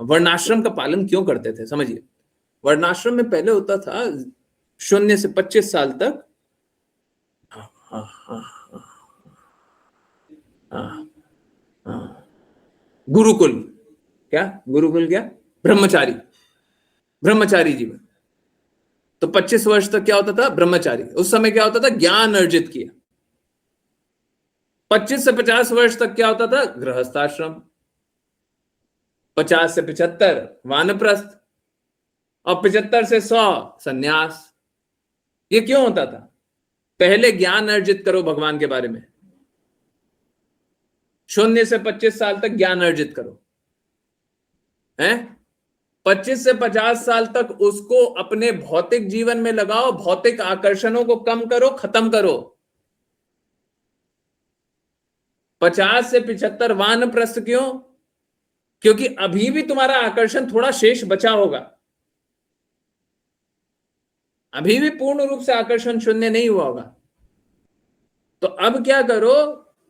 वर्णाश्रम का पालन क्यों करते थे समझिए। वर्णाश्रम में पहले होता था 0 से 25 साल तक गुरुकुल, क्या गुरुकुल, क्या ब्रह्मचारी, ब्रह्मचारी जीवन। तो 25 वर्ष तक क्या होता था, ब्रह्मचारी। उस समय क्या होता था, ज्ञान अर्जित किया। 25 से 50 वर्ष तक क्या होता था, गृहस्थाश्रम। 50 से 75 वानप्रस्थ, और 75 से 100 सन्यास। ये क्यों होता था? पहले ज्ञान अर्जित करो भगवान के बारे में, 0 से 25 साल तक ज्ञान अर्जित करो, हैं? 25 से 50 साल तक उसको अपने भौतिक जीवन में लगाओ, भौतिक आकर्षणों को कम करो, खत्म करो। 50 से 75 वानप्रस्थ क्यों? क्योंकि अभी भी तुम्हारा आकर्षण थोड़ा शेष बचा होगा, अभी भी पूर्ण रूप से आकर्षण शून्य नहीं हुआ होगा। तो अब क्या करो,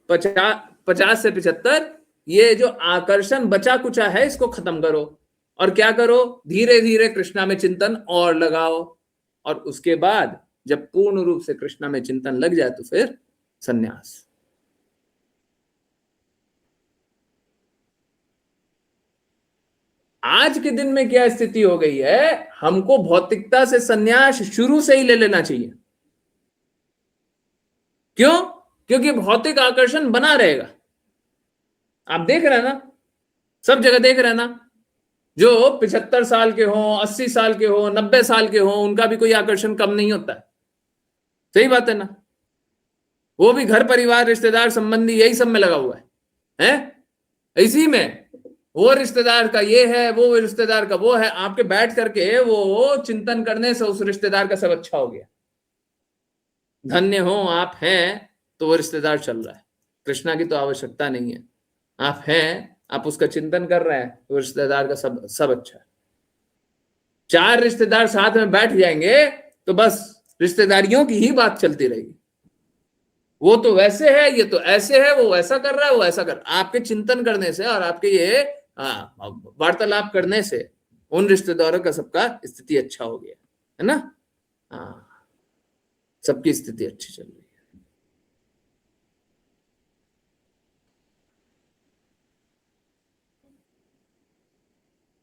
50 से 75 ये जो आकर्षण बचा कुचा है इसको खत्म करो, और क्या करो, धीरे धीरे कृष्णा में चिंतन और लगाओ। और उसके बाद जब पूर्ण रूप से कृष्णा में चिंतन लग जाए तो फिर सन्यास। आज के दिन में क्या स्थिति हो गई है, हमको भौतिकता से सन्यास शुरू से ही ले लेना चाहिए। क्यों? क्योंकि भौतिक आकर्षण बना रहेगा। आप देख रहे हैं ना, सब जगह देख रहे हैं ना, जो 75 साल के हो, 80 साल के हो, 90 साल के हो, उनका भी कोई आकर्षण कम नहीं होता है। सही बात है ना? वो भी घर परिवार रिश्तेदार संबंधी यही सब में लगा हुआ है? इसी में वो रिश्तेदार का ये है, वो रिश्तेदार का वो है। आपके बैठ करके वो चिंतन करने से उस रिश्तेदार का सब अच्छा हो गया। धन्य हो आप हैं तो वो रिश्तेदार चल रहा है, कृष्णा की तो आवश्यकता नहीं है। आप हैं, आप उसका चिंतन कर रहे हैं, तो रिश्तेदार का सब अच्छा है। 4 रिश्तेदार साथ में बैठ जाएंगे तो बस रिश्तेदारियों की ही बात चलती रहेगी। वो तो वैसे है, ये तो ऐसे है, वो ऐसा कर रहा है, वो ऐसा कर। आपके चिंतन करने से और आपके ये वार्तालाप करने से उन रिश्तेदारों का सबका स्थिति अच्छा हो गया है ना। सबकी स्थिति अच्छी चल रही है।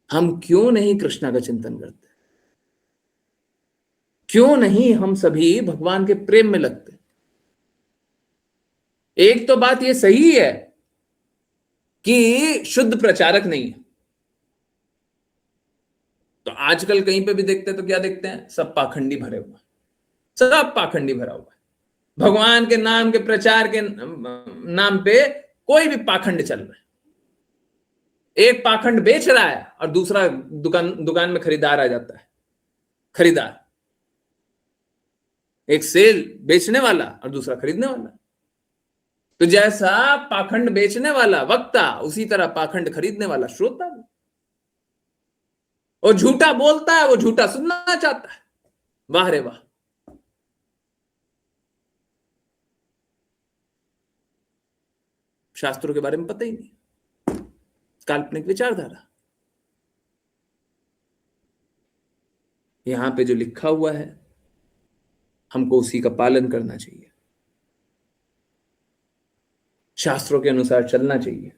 हम क्यों नहीं कृष्णा का चिंतन करते? क्यों नहीं हम सभी भगवान के प्रेम में लगते? एक तो बात ये सही है कि शुद्ध प्रचारक नहीं है। तो आजकल कहीं पे भी देखते हैं तो क्या देखते हैं, सब पाखंडी भरे हुए, सब पाखंडी भरा हुआ है। भगवान के नाम के प्रचार के नाम पे कोई भी पाखंड चल रहा है। एक पाखंड बेच रहा है और दूसरा दुकान में खरीदार आ जाता है। खरीदार, एक सेल बेचने वाला और दूसरा खरीदने वाला। तो जैसा पाखंड बेचने वाला वक्ता, उसी तरह पाखंड खरीदने वाला श्रोता। वो झूठा बोलता है, वो झूठा सुनना चाहता है। वाह रे वाह। शास्त्रों के बारे में पता ही नहीं, काल्पनिक विचारधारा। यहां पे जो लिखा हुआ है हमको उसी का पालन करना चाहिए, शास्त्रों के अनुसार चलना चाहिए।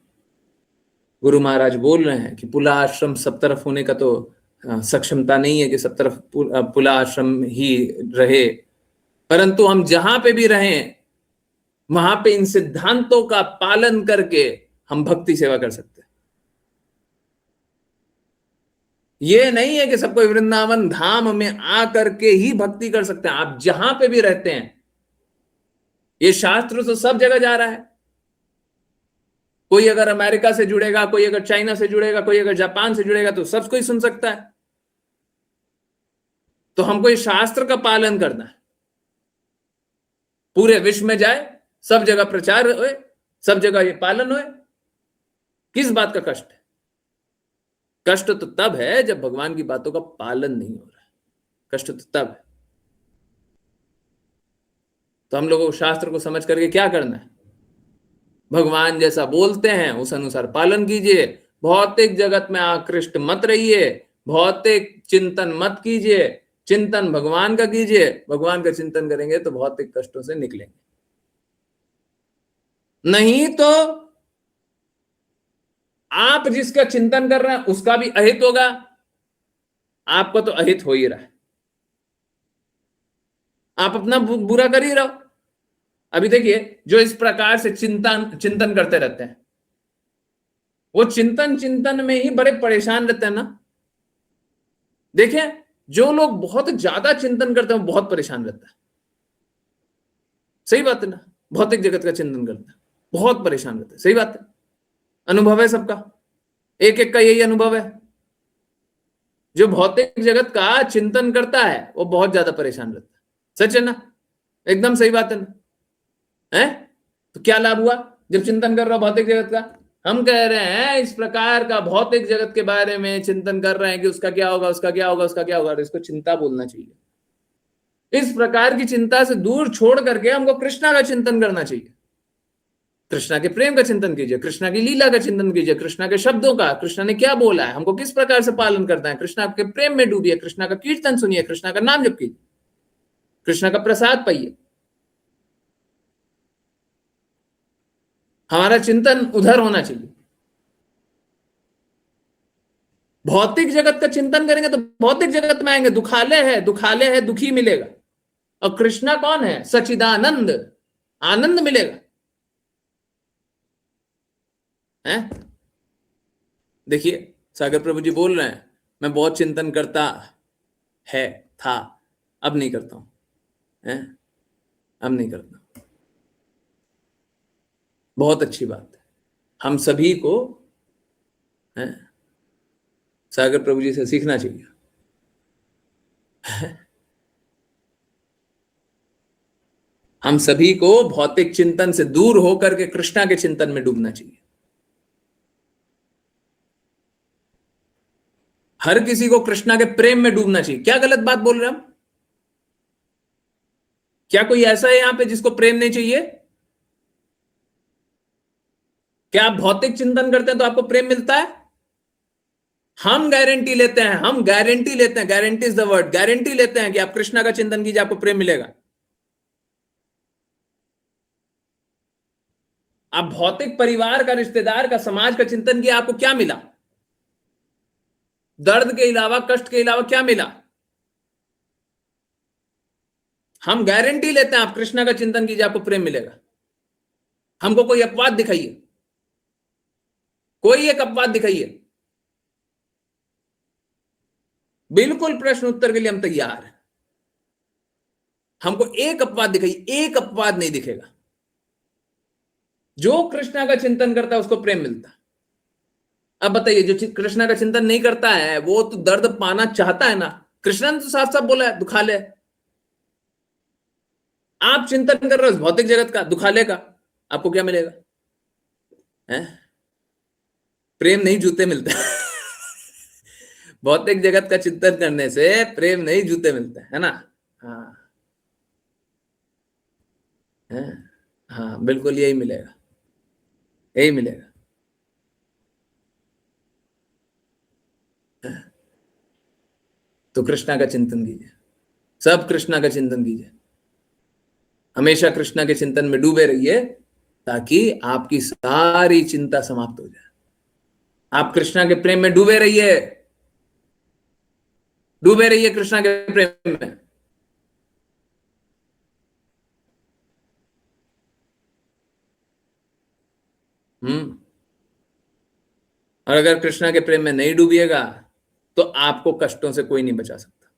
गुरु महाराज बोल रहे हैं कि पुला आश्रम सब तरफ होने का तो सक्षमता नहीं है कि सब तरफ पुला आश्रम ही रहे, परंतु हम जहां पे भी रहें वहां पे इन सिद्धांतों का पालन करके हम भक्ति सेवा कर सकते हैं। ये नहीं है कि सबको वृंदावन धाम में आकर के ही भक्ति कर सकते हैं। आप जहां पे भी रहते हैं, ये शास्त्र तो सब जगह जा रहा है। कोई अगर अमेरिका से जुड़ेगा, कोई अगर चाइना से जुड़ेगा, कोई अगर जापान से जुड़ेगा, तो सब कोई सुन सकता है। तो हमको इस शास्त्र का पालन करना है, पूरे विश्व में जाए, सब जगह प्रचार होए, सब जगह ये पालन होए। किस बात का कष्ट है? कष्ट तो तब है जब भगवान की बातों का पालन नहीं हो रहा है। कष्ट तो तब है। तो हम लोगों को शास्त्र को समझ करके क्या करना है? भगवान जैसा बोलते हैं उस अनुसार पालन कीजिए। भौतिक जगत में आकृष्ट मत रहिए, भौतिक चिंतन मत कीजिए, चिंतन भगवान का कीजिए। भगवान का चिंतन करेंगे तो भौतिक कष्टों से निकलेंगे, नहीं तो आप जिसका चिंतन कर रहे हैं उसका भी अहित होगा, आपको तो अहित हो ही रहा है। आप अपना बुरा कर ही रहो। अभी देखिए, जो इस प्रकार से चिंतन करते रहते हैं, वो चिंतन में ही बड़े परेशान रहते हैं ना। देखिए, जो लोग बहुत ज्यादा चिंतन करते हैं बहुत परेशान रहता है। सही बात है ना? भौतिक जगत का चिंतन करते हैं बहुत परेशान रहते हैं। सही बात है, अनुभव है सबका, एक एक का यही अनुभव है। जो भौतिक जगत का चिंतन करता है वो बहुत ज्यादा परेशान रहता है। सच है ना? एकदम सही बात है ना? है? तो क्या लाभ हुआ जब चिंतन कर रहा भौतिक जगत का? हम कह रहे हैं इस प्रकार का भौतिक जगत के बारे में चिंतन कर रहे हैं कि उसका क्या होगा, उसका क्या होगा, उसका क्या होगा। इसको चिंता बोलना चाहिए। इस प्रकार की चिंता से दूर छोड़ करके हमको कृष्णा का चिंतन करना चाहिए। कृष्णा के प्रेम का चिंतन कीजिए, कृष्णा की लीला का चिंतन कीजिए, कृष्णा के शब्दों का, कृष्णा ने क्या बोला है, हमको किस प्रकार से पालन करना है। कृष्णा के प्रेम में डूबिए, कृष्णा का कीर्तन सुनिए, कृष्णा का नाम जप कीजिए, कृष्णा का प्रसाद पाइए। हमारा चिंतन उधर होना चाहिए। भौतिक जगत का चिंतन करेंगे तो भौतिक जगत में आएंगे, दुखालय है दुखी मिलेगा। और कृष्णा कौन है? सच्चिदानंद, आनंद मिलेगा। है? देखिए, सागर प्रभु जी बोल रहे हैं मैं बहुत चिंतन करता था, अब नहीं करता हूं। अब नहीं करता। बहुत अच्छी बात है। हम सभी को सागर प्रभु जी से सीखना चाहिए। हम सभी को भौतिक चिंतन से दूर होकर के कृष्णा के चिंतन में डूबना चाहिए। हर किसी को कृष्णा के प्रेम में डूबना चाहिए। क्या गलत बात बोल रहे हैं हम? क्या कोई ऐसा है यहां पे जिसको प्रेम नहीं चाहिए? क्या आप भौतिक चिंतन करते हैं तो आपको प्रेम मिलता है? हम गारंटी लेते हैं, guarantee is the word, guarantee लेते हैं कि आप कृष्णा का चिंतन कीजिए, आपको प्रेम मिलेगा। आप भौतिक परिवार का, रिश्तेदार का, समाज का चिंतन किया, आपको क्या मिला? दर्द के अलावा, कष्ट के अलावा क्या मिला? हम गारंटी लेते हैं आप कृष्णा का चिंतन कीजिए, आपको प्रेम मिलेगा। हमको कोई अपवाद दिखाइए, कोई एक अपवाद दिखाइए। बिल्कुल प्रश्न उत्तर के लिए हम तैयार हैं। हमको एक अपवाद दिखाइए, एक अपवाद नहीं दिखेगा। जो कृष्णा का चिंतन करता है उसको प्रेम मिलता है। अब बताइए, जो कृष्णा का चिंतन नहीं करता है वो तो दर्द पाना चाहता है ना। कृष्णा ने तो साफ साफ बोला है, दुखा ले। आप चिंतन कर रहे हो भौतिक जगत का, दुखाले का, आपको क्या मिलेगा? है? प्रेम नहीं, जूते मिलते हैं। भौतिक जगत का चिंतन करने से प्रेम नहीं, जूते मिलते हैं, है ना? हाँ, है? हाँ, बिल्कुल यही मिलेगा, यही मिलेगा। तो कृष्णा का चिंतन कीजिए, सब कृष्णा का चिंतन कीजिए, हमेशा कृष्णा के चिंतन में डूबे रहिए, ताकि आपकी सारी चिंता समाप्त हो जाए। आप कृष्णा के प्रेम में डूबे रहिए, डूबे रहिए कृष्णा के प्रेम में। और अगर कृष्णा के प्रेम में नहीं डूबिएगा तो आपको कष्टों से कोई नहीं बचा सकता।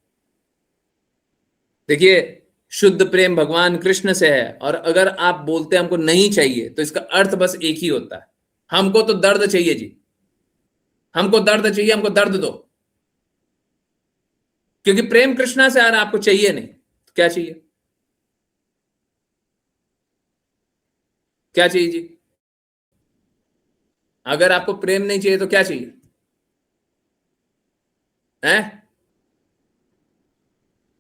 देखिए, शुद्ध प्रेम भगवान कृष्ण से है, और अगर आप बोलते हैं हमको नहीं चाहिए, तो इसका अर्थ बस एक ही होता है, हमको तो दर्द चाहिए जी, हमको दर्द चाहिए, हमको दर्द दो। क्योंकि प्रेम कृष्णा से आ रहा, आपको चाहिए नहीं, तो क्या चाहिए? क्या चाहिए जी? अगर आपको प्रेम नहीं चाहिए तो क्या चाहिए? हैं?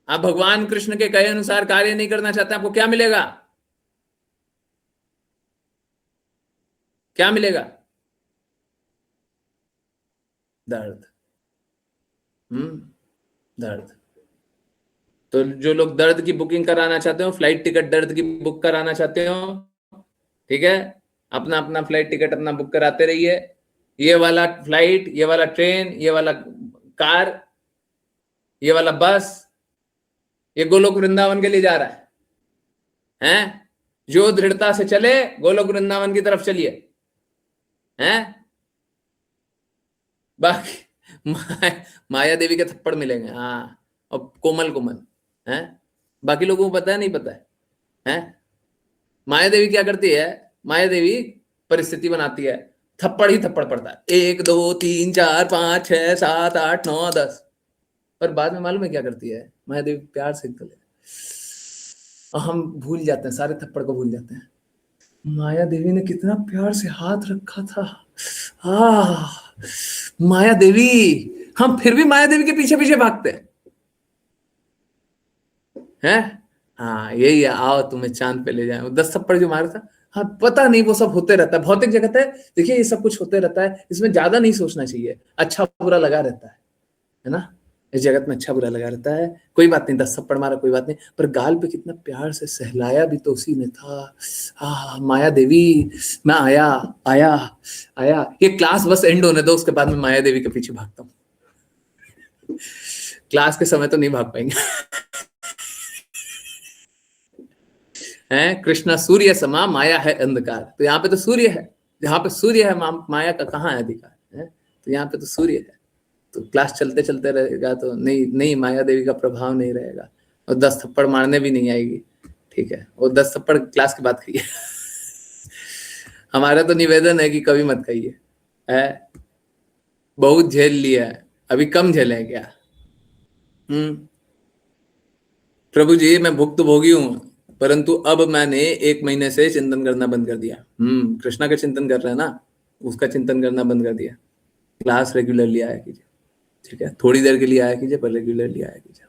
आप भगवान कृष्ण के कहे अनुसार कार्य नहीं करना चाहते, आपको क्या मिलेगा? क्या मिलेगा? दर्द। दर्द। तो जो लोग दर्द की बुकिंग कराना चाहते हो, फ्लाइट टिकट दर्द की बुक कराना चाहते हो, ठीक है, अपना अपना फ्लाइट टिकट अपना बुक कराते रहिए। ये वाला फ्लाइट, ये वाला ट्रेन, ये वाला कार, ये वाला बस, ये गोलोक वृंदावन के लिए जा रहा है? जो दृढ़ता से चले गोलोक वृंदावन की तरफ चलिए, हैं? बाकी माया देवी के थप्पड़ मिलेंगे, हाँ, और कोमल कोमल, हैं? बाकी लोगों को पता है, नहीं पता है? हैं? माया देवी क्या करती है? माया देवी परिस्थिति बनाती है, थप्पड़ ही थप्पड़ पड़ता है, 1 2 3 4 5 6 7 8 9 10। पर बाद में मालूम है क्या करती है? माया देवी प्यार से गले, और हम भूल जाते हैं, सारे थप्पड़ को भूल जाते हैं। माया देवी ने कितना प्यार से हाथ रखा था। माया देवी, हम फिर भी माया देवी के पीछे पीछे भागते हैं। हाँ, यही है, आओ तुम्हें चांद पे ले जाए। 10 थप्पड़ जो मारा था, हाँ, पता नहीं, वो सब होते रहता है, भौतिक जगत है। देखिए, ये सब कुछ होते रहता है, इसमें ज्यादा नहीं सोचना चाहिए, अच्छा बुरा लगा रहता है ना? इस जगत में अच्छा बुरा लगा रहता है, कोई बात नहीं, 10 थप्पड़ मारा कोई बात नहीं, पर गाल पे कितना प्यार से सहलाया भी तो उसी ने था। माया देवी, मैं आया आया आया। ये क्लास बस एंड होने दो, उसके बाद में माया देवी के पीछे भागता हूँ। क्लास के समय तो नहीं भाग पाएंगे। हैं? कृष्णा सूर्य समा, माया है अंधकार। तो यहाँ पे तो सूर्य है, जहाँ पे सूर्य है माया का कहाँ है अधिकार है? तो यहाँ पे तो सूर्य है। तो क्लास चलते चलते रहेगा तो नहीं माया देवी का प्रभाव नहीं रहेगा, और 10 थप्पड़ मारने भी नहीं आएगी, ठीक है? और 10 थप्पड़ क्लास की बात खाइए। हमारा तो निवेदन है कि कभी मत खाइए, है? बहुत झेल लिया है, अभी कम झेले क्या? प्रभु जी, मैं भुक्त भोगी हूं, परंतु अब मैंने 1 महीने से चिंतन करना बंद कर दिया। कृष्णा का चिंतन कर रहा है ना, उसका चिंतन करना बंद कर दिया। क्लास रेगुलरली आया कीजिए, ठीक है? थोड़ी देर के लिए आया कीजिए, पर रेगुलरली आया कीजिए,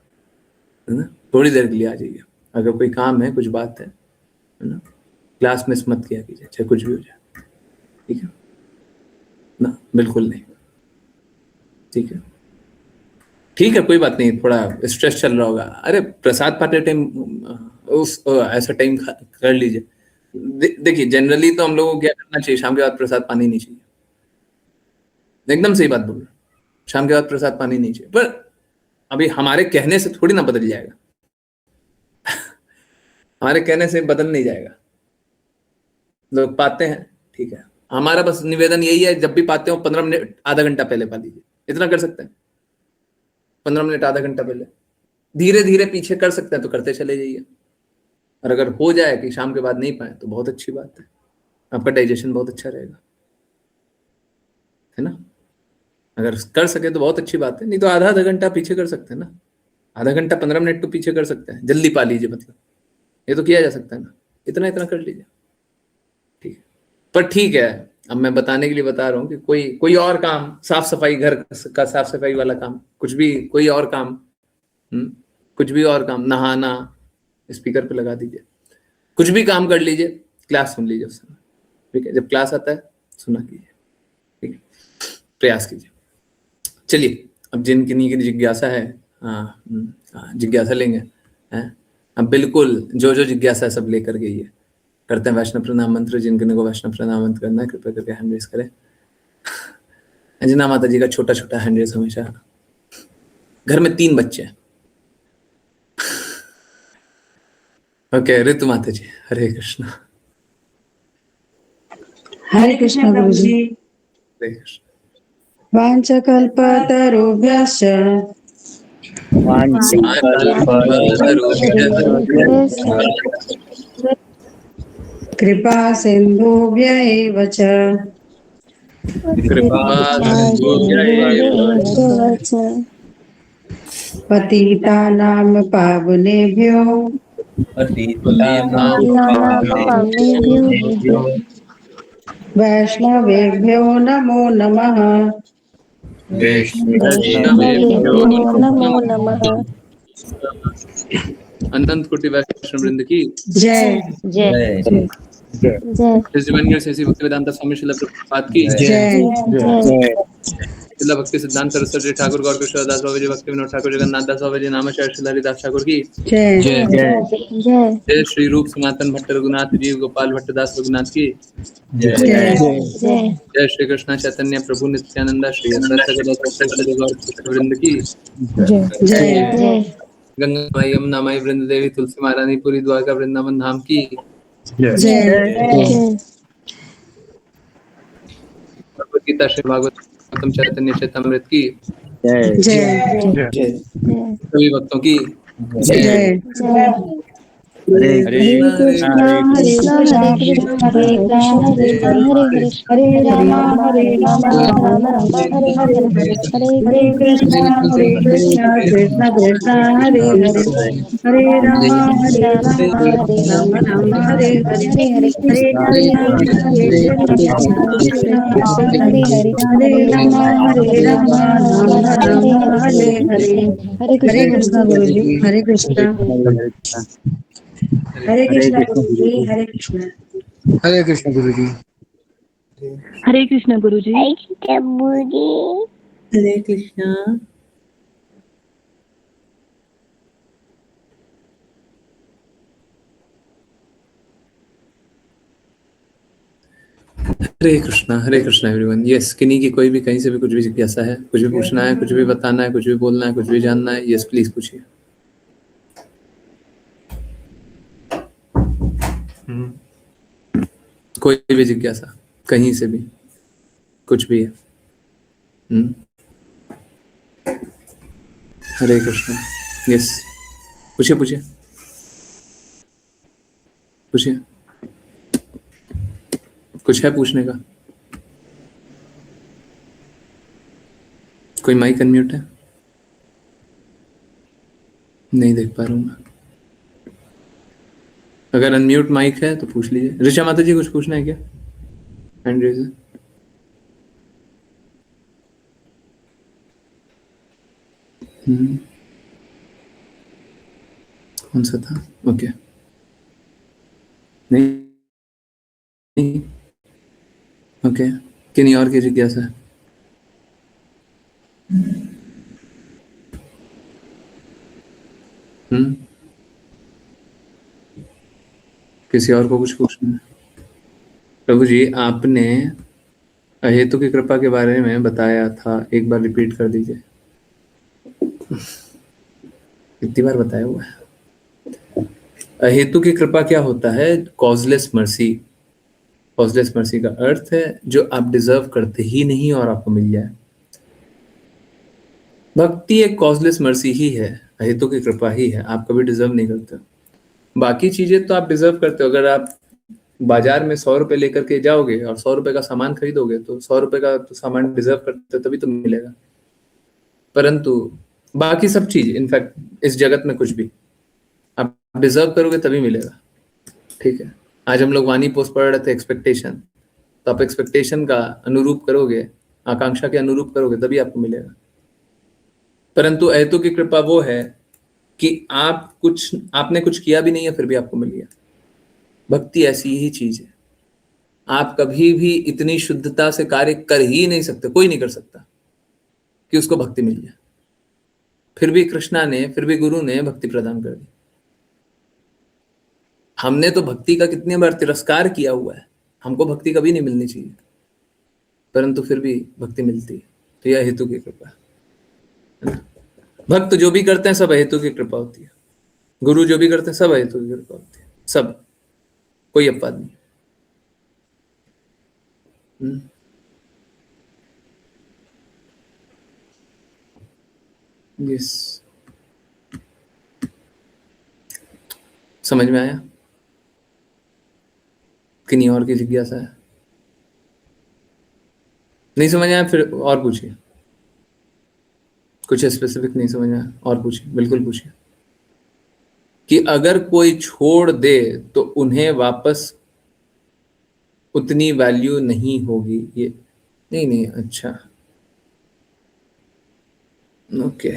है ना? थोड़ी देर के लिए आ जाइए, अगर कोई काम है, कुछ बात है ना? क्लास मिस मत किया कीजिए, चाहे कुछ भी हो जाए, ठीक है ना? बिल्कुल नहीं, ठीक है? ठीक है, कोई बात नहीं, थोड़ा स्ट्रेस चल रहा होगा। अरे प्रसाद पाते टाइम उस ऐसा टाइम कर लीजिए। देखिए, जनरली तो हम लोगों को क्या करना चाहिए, शाम के बाद प्रसाद पानी नहीं चाहिए। एकदम सही बात बोल रहे, शाम के बाद प्रसाद पानी नहीं चाहिए, पर अभी हमारे कहने से थोड़ी ना बदल जाएगा। हमारे कहने से बदल नहीं जाएगा, लोग पाते हैं, ठीक है, हमारा बस निवेदन यही है, जब भी पाते हो 15 मिनट आधा घंटा पहले पा लीजिए, इतना कर सकते हैं, 15 मिनट आधा घंटा पहले, धीरे धीरे पीछे कर सकते हैं तो करते चले जाइए। और अगर हो जाए कि शाम के बाद नहीं पाए तो बहुत अच्छी बात है, आपका डाइजेशन बहुत अच्छा रहेगा, है ना। अगर कर सके तो बहुत अच्छी बात है, नहीं तो आधा आधा घंटा पीछे कर सकते हैं ना, आधा घंटा 15 मिनट तो पीछे कर सकते हैं, जल्दी पा लीजिए, मतलब ये तो किया जा सकता है ना, इतना इतना कर लीजिए, ठीक है। पर ठीक है, अब मैं बताने के लिए बता रहा हूँ कि कोई और काम, साफ सफाई, घर का साफ सफाई वाला काम, कुछ भी, कोई और काम, कुछ भी और काम, नहाना, स्पीकर पे लगा दीजिए, कुछ भी काम कर लीजिए, क्लास सुन लीजिए उस समय, ठीक है, जब क्लास आता है सुना कीजिए, ठीक है, प्रयास कीजिए। चलिए, अब जिनकी की जिज्ञासा है, जिज्ञासा लेंगे, हैं, अब बिल्कुल जो जो जिज्ञासा है सब लेकर गई है, करते हैं वैष्णव प्रणाम मंत्र, जिनके को वैष्णव प्रणाम मंत्र करना है कृपया करके हैंड रेज करें। अंजना माता जी का छोटा छोटा हैंड रेज हमेशा। घर में 3 बच्चे हैं, ओके, ऋतु माता जी, हरे कृष्ण। हरे कृष्ण गुरु जी। हरे कृष्ण। वाञ्छकल्पतरुभ्यश्च कृपा सिन्धुभ्य एव च पतितानां पावनेभ्यो वैष्णवेभ्यो नमो नमः। अनंत कोटि वैष्णव वृंद की जय जय जय जय। भक्तिवेदांत स्वामी श्रील प्रभुपाद की जय। श्रील भक्ति सिद्धांत सरस्वती ठाकुर गौर किशोरदास बाबा जी, भक्ति विनोद ठाकुर, जगन्नाथ दास बाबा जी, नामाचार्य श्री हरिदास ठाकुर की जय जय। श्री रूप सनातन भट्ट रघुनाथ जी, गोपाल भट्टदास रघुनाथ की जय। जय। श्री कृष्ण चैतन्य प्रभु नित्यानंदा, श्री अद्वैत वृंद की जय। गंगा माई, यमुना माई, वृंद देवी, तुलसी महारानी, पूरी द्वारका वृंदावन धाम की जय। भगवद गीता श्री भागवतम चैतन्य चैतन्यमृत की जय। सभी भक्तों की जय। हरे कृष्ण हरे कृष्ण हरे कृष्ण हरे राम हरे राम राम राम हरे हरे हरे कृष्ण कृष्ण कृष्ण हरे हरे हरे राम राम राम हरे हरे हरे कृष्ण कृष्ण कृष्ण हरे हरे हरे राम राम राम हरे हरे। हरे कृष्ण गुरु जी। हरे कृष्ण। हरे कृष्ण गुरु जी। हरे कृष्ण। हरे कृष्ण गुरु जी। हरे कृष्ण गुरु जी। हरे कृष्ण। हरे कृष्णा एवरीवन। यस, किन्हीं की कोई भी कहीं से भी कुछ भी जिज्ञासा है, कुछ भी पूछना है, कुछ भी बताना है, कुछ भी बोलना है, कुछ भी जानना है, यस प्लीज पूछिए। कोई भी जिज्ञासा कहीं से भी कुछ भी है। हरे कृष्णा। यस, पूछिए पूछिए पूछिए, कुछ है पूछने का? कोई माइक अनम्यूट है? नहीं देख पा रहा हूं मैं। अगर अनम्यूट माइक है तो पूछ लीजिए। ऋषा माता जी कुछ पूछना है क्या? हैंड रेज है। कौन सा था? ओके, नहीं, ओके, किन्हीं और की जिज्ञासा है? किसी और को कुछ पूछना है? प्रभु जी, आपने अहेतु की कृपा के बारे में बताया था, एक बार रिपीट कर दीजिए। कितनी बार बताया हुआ है? अहेतु की कृपा क्या होता है? Causeless mercy. कॉजलेस मर्सी का अर्थ है जो आप डिजर्व करते ही नहीं और आपको मिल जाए। भक्ति एक कॉजलेस मर्सी ही है, अहेतु की कृपा ही है, आप कभी डिजर्व नहीं करते। बाकी चीजें तो आप डिजर्व करते हो। अगर आप बाजार में 100 रुपए लेकर के जाओगे और 100 रुपए का सामान खरीदोगे तो 100 रुपए का तो सामान डिजर्व करते हो तभी तो मिलेगा। परंतु बाकी सब चीज, इनफैक्ट इस जगत में कुछ भी आप डिजर्व करोगे तभी मिलेगा। ठीक है, आज हम लोग वाणी पोस्ट पढ़ रहे थे एक्सपेक्टेशन, तो आप एक्सपेक्टेशन का अनुरूप करोगे, आकांक्षा के अनुरूप करोगे तभी आपको मिलेगा। परंतु अहेतु की कृपा वो है कि आपने कुछ किया भी नहीं है फिर भी आपको मिल गया। भक्ति ऐसी ही चीज है, आप कभी भी इतनी शुद्धता से कार्य कर ही नहीं सकते, कोई नहीं कर सकता कि उसको भक्ति मिल जाए। फिर भी कृष्णा ने, फिर भी गुरु ने भक्ति प्रदान कर दी। हमने तो भक्ति का कितनी बार तिरस्कार किया हुआ है, हमको भक्ति कभी नहीं मिलनी चाहिए, परंतु फिर भी भक्ति मिलती है। तो यह हेतु की कृपा है ना? भक्त जो भी करते हैं सब हेतु की कृपा होती है, गुरु जो भी करते हैं सब हेतु की कृपा होती है, सब, कोई अपवाद नहीं। यस, समझ में आया कि नहीं? और की जिज्ञासा है? नहीं समझ आया फिर और पूछिए। कुछ स्पेसिफिक नहीं समझ आया और पूछिए, बिल्कुल पूछिए। कि अगर कोई छोड़ दे तो उन्हें वापस उतनी वैल्यू नहीं होगी, ये नहीं, अच्छा, ओके।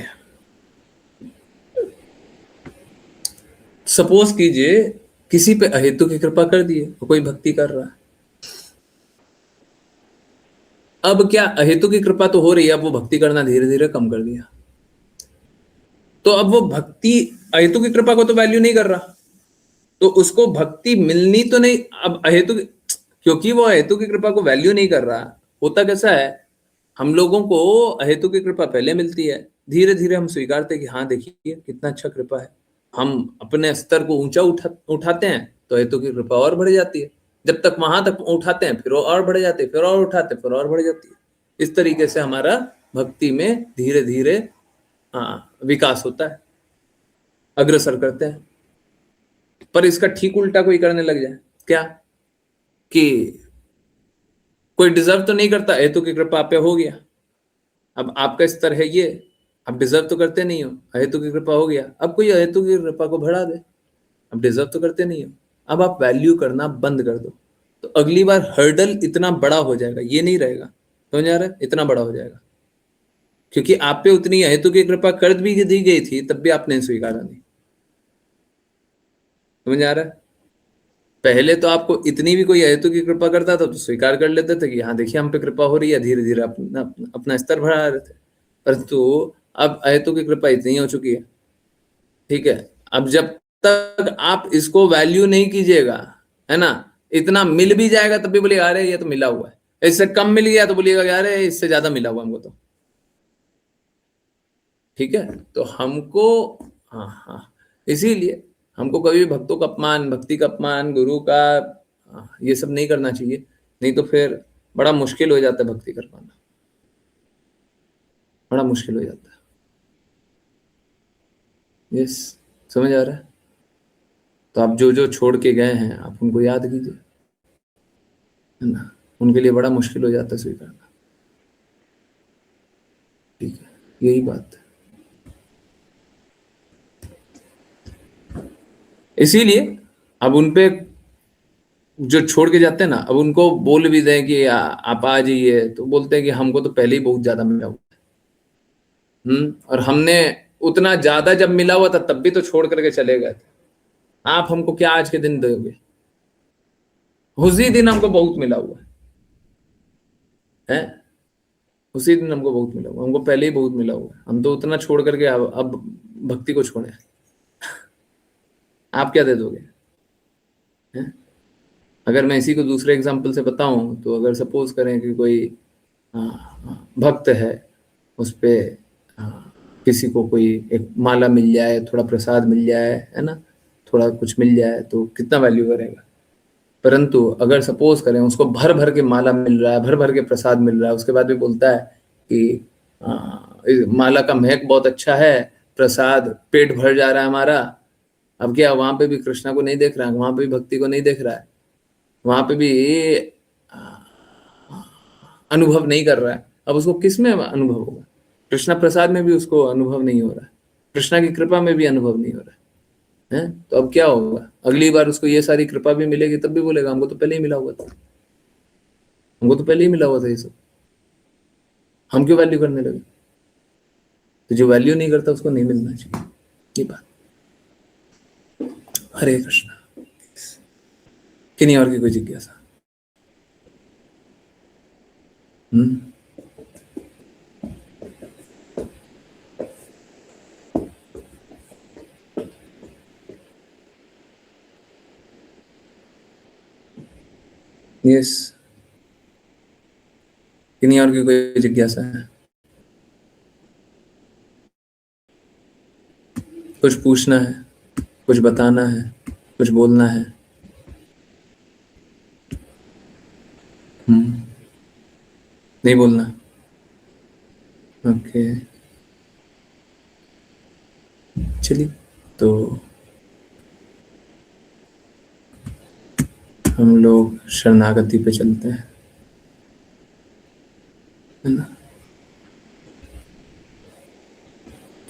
सपोज कीजिए किसी पे अहेतु की कृपा कर दिए, कोई भक्ति कर रहा है, अब क्या अहेतु की कृपा तो हो रही है, अब वो भक्ति करना धीरे धीरे कम कर दिया, तो अब वो भक्ति अहेतु की कृपा को तो वैल्यू नहीं कर रहा, तो उसको भक्ति मिलनी तो नहीं। अब अहेतु, क्योंकि वो अहेतु की कृपा को वैल्यू नहीं कर रहा, होता कैसा है, हम लोगों को अहेतु की कृपा पहले मिलती है, धीरे धीरे हम स्वीकारते हैं कि हाँ देखिए कितना अच्छा कृपा है, हम अपने स्तर को ऊंचा उठाते हैं तो अहेतु की कृपा और बढ़ जाती है, जब तक वहां तक उठाते हैं फिर और बढ़ जाती है, फिर और उठाते फिर और बढ़ जाती है। इस तरीके से हमारा भक्ति में धीरे धीरे विकास होता है, अग्रसर करते हैं। पर इसका ठीक उल्टा कोई करने लग जाए, क्या कि कोई डिजर्व तो नहीं करता, अहेतु की कृपा आप पे हो गया, अब आपका स्तर है ये, आप डिजर्व तो करते नहीं हो, अहेतु की कृपा हो गया, अब कोई अहेतु की कृपा को बढ़ा दे, अब डिजर्व तो करते नहीं हो, अब आप वैल्यू करना बंद कर दो, तो अगली बार हर्डल इतना बड़ा हो जाएगा, ये नहीं रहेगा, समझ आ रहा है, इतना बड़ा हो जाएगा, क्योंकि आप पे उतनी अहेतु की कृपा कर भी दी गई थी तब भी आपने स्वीकारा नहीं। समझ आ रहा है? पहले तो आपको इतनी भी कोई अहेतु की कृपा करता था तो स्वीकार कर लेते थे कि हाँ देखिए हम पे कृपा हो रही है, धीरे धीरे अपना स्तर बढ़ा रहे थे, परंतु अब अहेतु की कृपा इतनी हो चुकी है, ठीक है, अब जब तक आप इसको वैल्यू नहीं कीजिएगा, है ना, इतना मिल भी जाएगा तब भी बोलिएगा अरे ये तो मिला हुआ है, इससे कम मिल गया तो बोलिएगा अरे इससे ज्यादा मिला हुआ हमको तो, ठीक है। तो हमको हाँ इसीलिए हमको कभी भी भक्तों का अपमान, भक्ति का अपमान, गुरु का ये सब नहीं करना चाहिए, नहीं तो फिर बड़ा मुश्किल हो जाता है भक्ति कर पाना, बड़ा मुश्किल हो जाता है। यस, समझ आ रहा है? तो आप जो जो छोड़ के गए हैं आप उनको याद कीजिए, है ना, उनके लिए बड़ा मुश्किल हो जाता है स्वीकारना, ठीक है, यही बात है। इसीलिए अब उनपे जो छोड़ के जाते हैं ना, अब उनको बोल भी दें कि आप आ जाइए तो बोलते हैं कि हमको तो पहले ही बहुत ज्यादा मिला हुआ है, और हमने उतना ज्यादा जब मिला हुआ था तब भी तो छोड़ करके चले गए थे, आप हमको क्या आज के दिन दोगे, उसी दिन हमको बहुत मिला हुआ है, उसी दिन हमको बहुत मिला हुआ, हमको पहले ही बहुत मिला हुआ है, हम तो उतना छोड़ करके अब भक्ति को छोड़े, आप क्या दे दोगे? है? अगर मैं इसी को दूसरे एग्जाम्पल से बताऊं तो अगर सपोज करें कि कोई भक्त है, उस पे किसी को कोई एक माला मिल जाए, थोड़ा प्रसाद मिल जाए, है ना, थोड़ा कुछ मिल जाए तो कितना वैल्यू करेगा, परंतु अगर सपोज करें उसको भर भर के माला मिल रहा है, भर भर के प्रसाद मिल रहा है, उसके बाद भी बोलता है कि इस माला का महक बहुत अच्छा है, प्रसाद पेट भर जा रहा है हमारा, अब क्या वहां पे भी कृष्णा को नहीं देख रहा है, वहां पे भी भक्ति को नहीं देख रहा है, वहां पे भी अनुभव नहीं कर रहा है, अब उसको किस में अनुभव होगा? कृष्णा प्रसाद में भी उसको अनुभव नहीं हो रहा है, कृष्णा की कृपा में भी अनुभव नहीं हो रहा है, तो अब क्या होगा? अगली बार उसको ये सारी कृपा भी मिलेगी तब भी बोलेगा हमको तो पहले ही मिला हुआ था, हमको तो पहले ही मिला हुआ था ये सब, हम क्यों वैल्यू करने लगे? तो जो वैल्यू नहीं करता उसको नहीं मिलना चाहिए, ये बात। हरे कृष्णा। किन्हीं और की कोई जिज्ञासा? यस, किन्हीं और की कोई जिज्ञासा है? कुछ पूछना है, कुछ बताना है, कुछ बोलना है? नहीं बोलना? ओके, चलिए तो हम लोग शरणागति पे चलते हैं, है ना?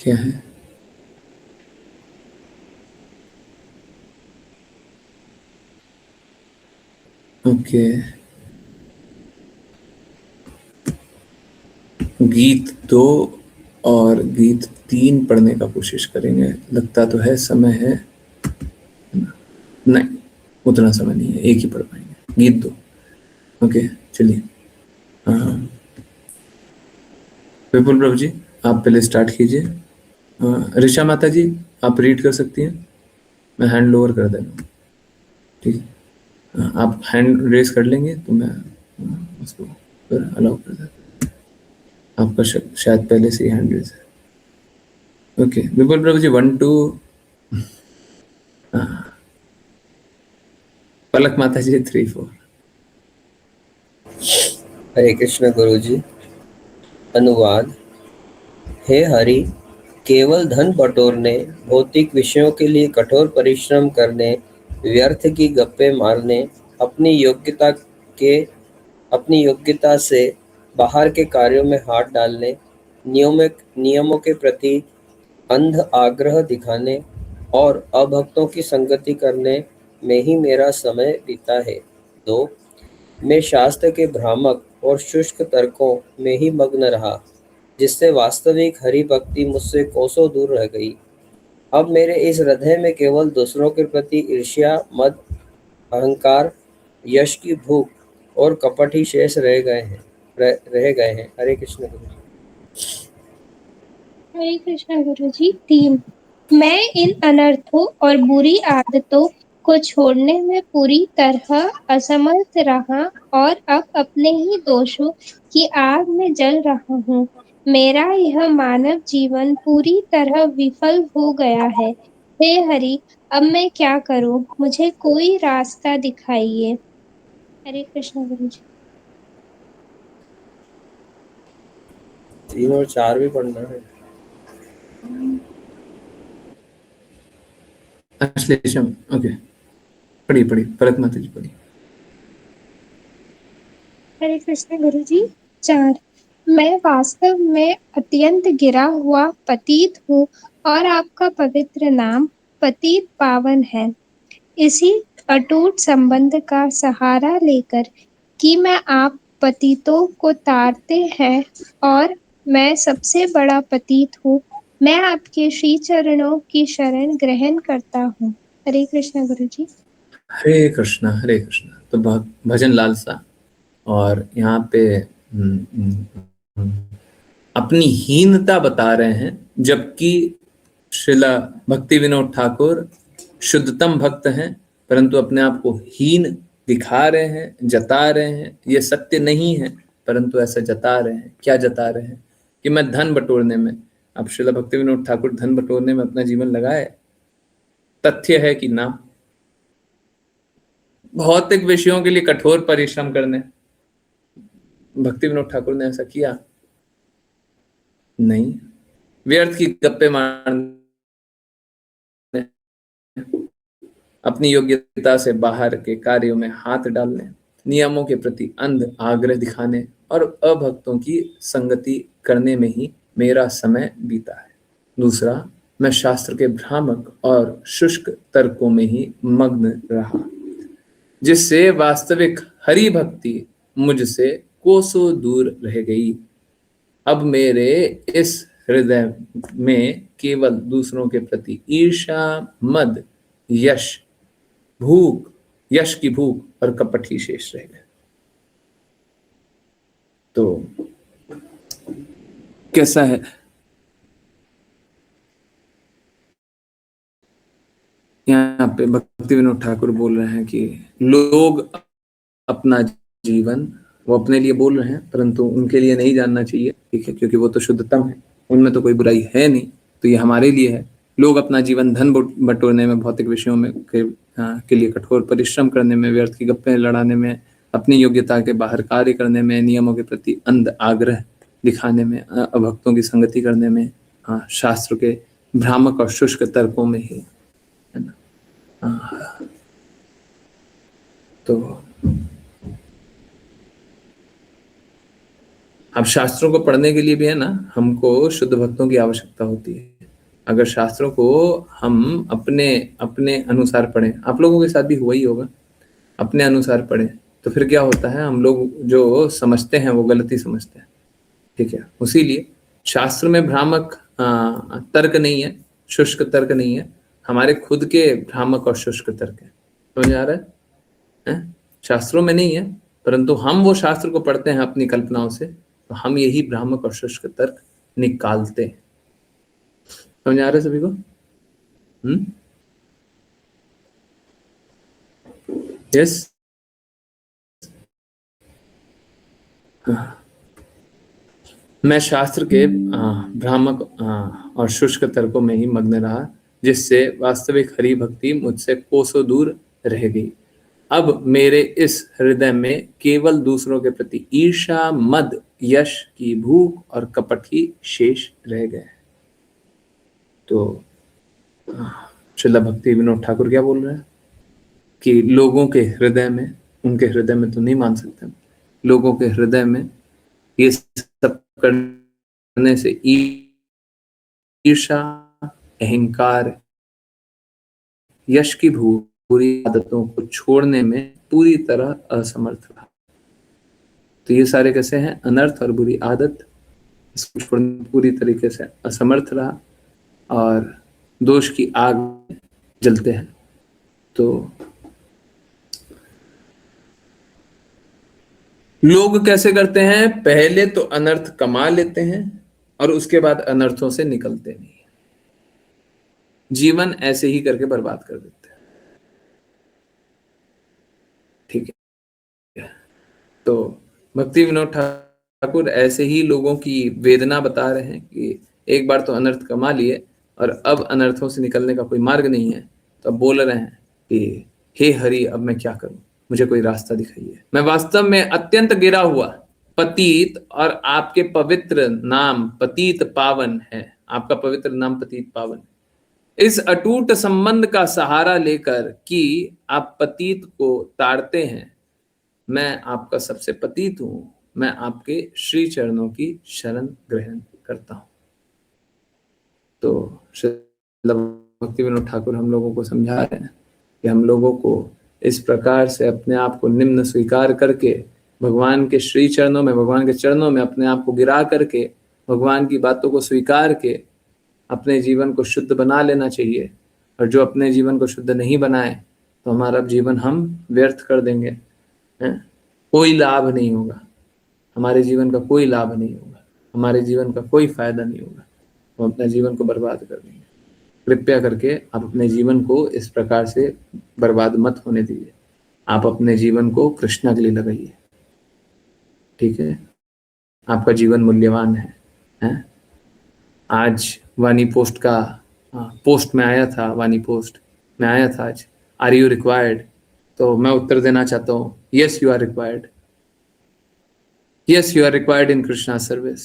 क्या है? ओके, गीत 2 और गीत 3 पढ़ने का कोशिश करेंगे। लगता तो है समय है ना? नहीं, उतना समय नहीं है, एक ही पढ़ पाएंगे, गीत 2। ओके, चलिए। विपुल प्रभु जी आप पहले स्टार्ट कीजिए। ऋषा माता जी आप रीड कर सकती हैं, मैं हैंड लोअर कर दे रहा हूँ, ठीक है? आप हैंड रेस कर लेंगे तो मैं उसको फिर अलाउ कर देता हूँ। आपका शायद पहले से ही हैंड रेस है। ओके, विपुल प्रभु जी 1 2, पलक माता जी 3 4। हरे कृष्ण गुरु जी। अनुवाद। हे हरि, केवल धन बटोरने, भौतिक विषयों के लिए कठोर परिश्रम करने, व्यर्थ की गप्पे मारने, अपनी योग्यता से बाहर के कार्यों में हाथ डालने, नियमों के प्रति अंध आग्रह दिखाने और अभक्तों की संगति करने में ही मेरा समय बीता है। 2, मैं शास्त्र के भ्रामक और शुष्क तर्कों में ही मग्न रहा, जिससे वास्तविक हरि भक्ति मुझसे कोसों दूर रह गई। अब मेरे इस हृदय में केवल दूसरों के प्रति ईर्ष्या, मद, अहंकार, यश की भूख और कपट ही शेष रह गए हैं। हरे कृष्ण गुरु जी। हरे कृष्ण गुरु जी। 3, मैं इन अनर्थों और बुरी आदतों को छोड़ने में पूरी तरह असमर्थ रहा और अब अपने ही दोषों की आग में जल रहा हूँ। मेरा यह मानव जीवन पूरी तरह विफल हो गया है। हे हरि, अब मैं क्या करूँ? मुझे कोई रास्ता दिखाइए। हरे कृष्ण गुरु जी। 3 और 4 भी पढ़ना है। श्लेषम, ओके, पढ़िए पलक माता जी पढ़िए। हरे कृष्ण गुरु जी। 4, मैं वास्तव में अत्यंत गिरा हुआ पतित हूँ और आपका पवित्र नाम पतित पावन है। इसी अटूट संबंध का सहारा लेकर कि मैं आप पतितों को तारते हैं और मैं सबसे बड़ा पतित हूँ, मैं आपके श्री चरणों की शरण ग्रहण करता हूँ। हरे कृष्ण गुरु जी। हरे कृष्णा हरे कृष्णा। तो भजन लालसा, और यहाँ पे अपनी हीनता बता रहे हैं, जबकि श्रीला भक्ति विनोद ठाकुर शुद्धतम भक्त हैं, परंतु अपने आप को हीन दिखा रहे हैं, जता रहे हैं। ये सत्य नहीं है, परंतु ऐसा जता रहे हैं। क्या जता रहे हैं? कि मैं धन बटोरने में, अब श्रीला भक्ति विनोद ठाकुर धन बटोरने में अपना जीवन लगाए? तथ्य है कि ना, भौतिक विषयों के लिए कठोर परिश्रम करने। भक्ति विनोद ठाकुर ने ऐसा किया नहीं। व्यर्थ की गप्पे मारने, अपनी योग्यता से बाहर के कार्यों में हाथ डालने, नियमों के प्रति अंध आग्रह दिखाने और अभक्तों की संगति करने में ही मेरा समय बीता है। दूसरा, मैं शास्त्र के भ्रामक और शुष्क तर्कों में ही मग्न रहा, जिससे वास्तविक हरि भक्ति मुझसे कोसों दूर रह गई। अब मेरे इस हृदय में केवल दूसरों के प्रति ईर्ष्या, मद, यश की भूख और कपट ही शेष रह गए। तो कैसा है? यहाँ पे भक्ति विनोद ठाकुर बोल रहे हैं कि लोग अपना जीवन वो अपने लिए बोल रहे हैं, परंतु उनके लिए नहीं जानना चाहिए, ठीक है, क्योंकि वो तो शुद्धतम है, उनमें तो कोई बुराई है नहीं, तो ये हमारे लिए है। लोग अपना जीवन धन बटोरने में, भौतिक विषयों में के लिए कठोर परिश्रम करने में, व्यर्थ की गप्पे लड़ाने में, अपनी योग्यता के बाहर कार्य करने में, नियमों के प्रति अंध आग्रह दिखाने में, अभक्तों की संगति करने में, शास्त्र के भ्रामक और शुष्क तर्कों में ही, है ना। तो अब शास्त्रों को पढ़ने के लिए भी है ना, हमको शुद्ध भक्तों की आवश्यकता होती है। अगर शास्त्रों को हम अपने अनुसार पढ़ें, आप लोगों के साथ भी हुआ ही होगा, अपने अनुसार पढ़ें, तो फिर क्या होता है, हम लोग जो समझते हैं वो गलती समझते हैं, ठीक है। उसीलिए शास्त्र में भ्रामक तर्क नहीं है, शुष्क तर्क नहीं है, हमारे खुद के भ्रामक और शुष्क तर्क है। समझ आ रहा है? शास्त्रों में नहीं है, परंतु हम वो शास्त्र को पढ़ते हैं अपनी कल्पनाओं से, तो हम यही भ्रामक और शुष्क तर्क निकालते हैं। समझ आ रहा है सभी को? यस। मैं शास्त्र के भ्रामक और शुष्क तर्कों में ही मग्न रहा, जिससे वास्तविक हरि भक्ति मुझसे कोसों दूर रह गई। अब मेरे इस हृदय में केवल दूसरों के प्रति ईर्ष्या, मद, यश की भूख और कपट ही शेष रह गए। तो श्रील भक्ति विनोद ठाकुर क्या बोल रहे हैं कि लोगों के हृदय में, उनके हृदय में तो नहीं मान सकते, लोगों के हृदय में ये सब करने से ईर्ष्या, अहंकार, यश की भूख, बुरी आदतों को छोड़ने में पूरी तरह असमर्थ रहा। तो ये सारे कैसे हैं? अनर्थ और बुरी आदत, इसको छोड़ने पूरी तरीके से असमर्थ रहा और दोष की आग में जलते हैं। तो लोग कैसे करते हैं? पहले तो अनर्थ कमा लेते हैं और उसके बाद अनर्थों से निकलते नहीं, जीवन ऐसे ही करके बर्बाद कर देते हैं, ठीक है। तो भक्ति विनोद ठाकुर ऐसे ही लोगों की वेदना बता रहे हैं कि एक बार तो अनर्थ कमा लिए और अब अनर्थों से निकलने का कोई मार्ग नहीं है, तो अब बोल रहे हैं कि हे हरि, अब मैं क्या करूं, मुझे कोई रास्ता दिखाइए। मैं वास्तव में अत्यंत गिरा हुआ पतित, और आपके पवित्र नाम पतित पावन है, आपका पवित्र नाम पतित पावन। इस अटूट संबंध का सहारा लेकर कि आप पतित को ताड़ते हैं, मैं आपका सबसे पतित हूं, मैं आपके श्री चरणों की शरण ग्रहण करता हूं। तो श्रील भक्ति विनोद ठाकुर हम लोगों को समझा रहे हैं कि हम लोगों को इस प्रकार से अपने आप को निम्न स्वीकार करके भगवान के श्री चरणों में, भगवान के चरणों में अपने आप को गिरा करके भगवान की बातों को स्वीकार के अपने जीवन को शुद्ध बना लेना चाहिए। और जो अपने जीवन को शुद्ध नहीं बनाए तो हमारा जीवन हम व्यर्थ कर देंगे, कोई लाभ नहीं होगा, हमारे जीवन का कोई लाभ नहीं होगा, हमारे जीवन का कोई फायदा नहीं होगा, हम अपने जीवन को बर्बाद कर देंगे। कृपया करके आप अपने जीवन को इस प्रकार से बर्बाद मत होने दीजिए, आप अपने जीवन को कृष्णा के लिए लगाइए, ठीक है। आपका जीवन मूल्यवान है? आज वाणी पोस्ट का पोस्ट में आया था, वाणी पोस्ट में आया था आज, आर यू रिक्वायर्ड? तो मैं उत्तर देना चाहता हूँ, yes you are required, yes you are required in Krishna service.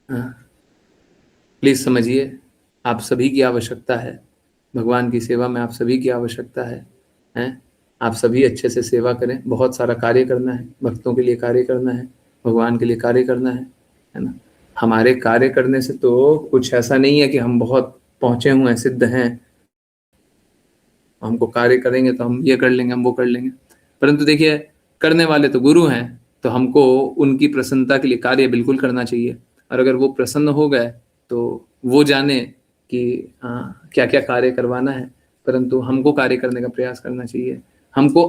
Please समझिए, आप सभी की आवश्यकता है, भगवान की सेवा में आप सभी की आवश्यकता है? आप सभी अच्छे से सेवा करें, बहुत सारा कार्य करना है, भक्तों के लिए कार्य करना है, भगवान के लिए कार्य करना है ना। हमारे कार्य करने से तो कुछ ऐसा नहीं है कि हम बहुत पहुंचे हुए हैं, सिद्ध हैं, हमको कार्य करेंगे तो हम ये कर लेंगे, हम वो कर लेंगे। परंतु देखिए, करने वाले तो गुरु हैं, तो हमको उनकी प्रसन्नता के लिए कार्य बिल्कुल करना चाहिए। और अगर वो प्रसन्न हो गए तो वो जाने कि क्या क्या कार्य करवाना है, परंतु हमको कार्य करने का प्रयास करना चाहिए। हमको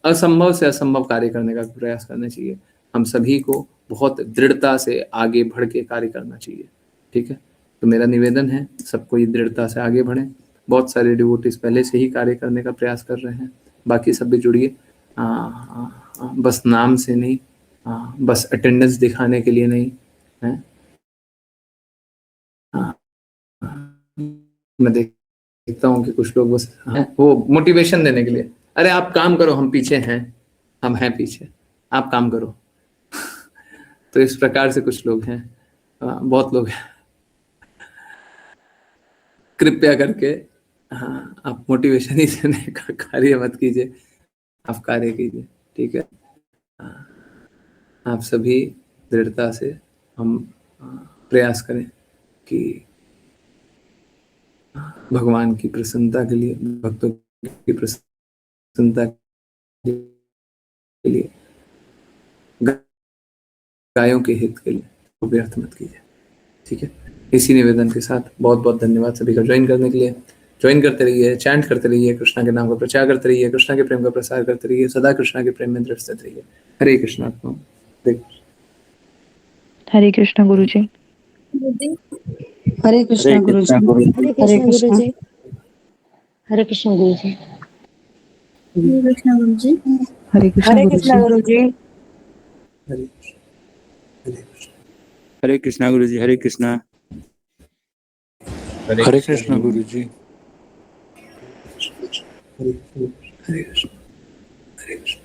असंभव से असंभव कार्य करने का प्रयास करना चाहिए। हम सभी को बहुत दृढ़ता से आगे बढ़ के कार्य करना चाहिए, ठीक है। तो मेरा निवेदन है, सबको ये दृढ़ता से आगे बढ़ें। बहुत सारे डिवोटीज पहले से ही कार्य करने का प्रयास कर रहे हैं, बाकी सब भी जुड़िए। बस नाम से नहीं, बस अटेंडेंस दिखाने के लिए नहीं है। मैं देखता हूँ कि कुछ लोग बस वो मोटिवेशन देने के लिए, अरे आप काम करो, हम पीछे हैं, हम हैं पीछे, आप काम करो। तो इस प्रकार से कुछ लोग हैं, बहुत लोग हैं। कृपया करके आप मोटिवेशन ही देने का कार्य मत कीजिए, आप कार्य कीजिए, ठीक है। आप सभी दृढ़ता से हम प्रयास करें कि भगवान की प्रसन्नता के लिए, भक्तों की प्रसन्नता के लिए, गायों के हित के लिए व्यर्थ मत कीजिए, ठीक है। इसी निवेदन के साथ बहुत बहुत धन्यवाद सभी का ज्वाइन करने के लिए। ज्वाइन करते रहिए, चैंट करते रहिए, कृष्णा के नाम का प्रचार करते रहिए, कृष्णा के प्रेम का प्रसार करते रहिए, सदा कृष्णा के प्रेम में दृढ़ स्थित रहिए। हरे कृष्णा। हरे कृष्णा गुरु जी। हरे कृष्णा गुरु जी। हरे हरे कृष्ण गुरु कृष्णा। जी। हरे कृष्णा गुरु जी। हरे कृष्ण गुरु जी। हरे कृष्ण हरे गुरु कृष्णा जी। गुरु जी। हरे कृष्णा गुरु जी। हरे कृष्णा। हरे कृष्णा गुरु जी। हरे कृष्ण। हरे कृष्ण।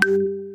you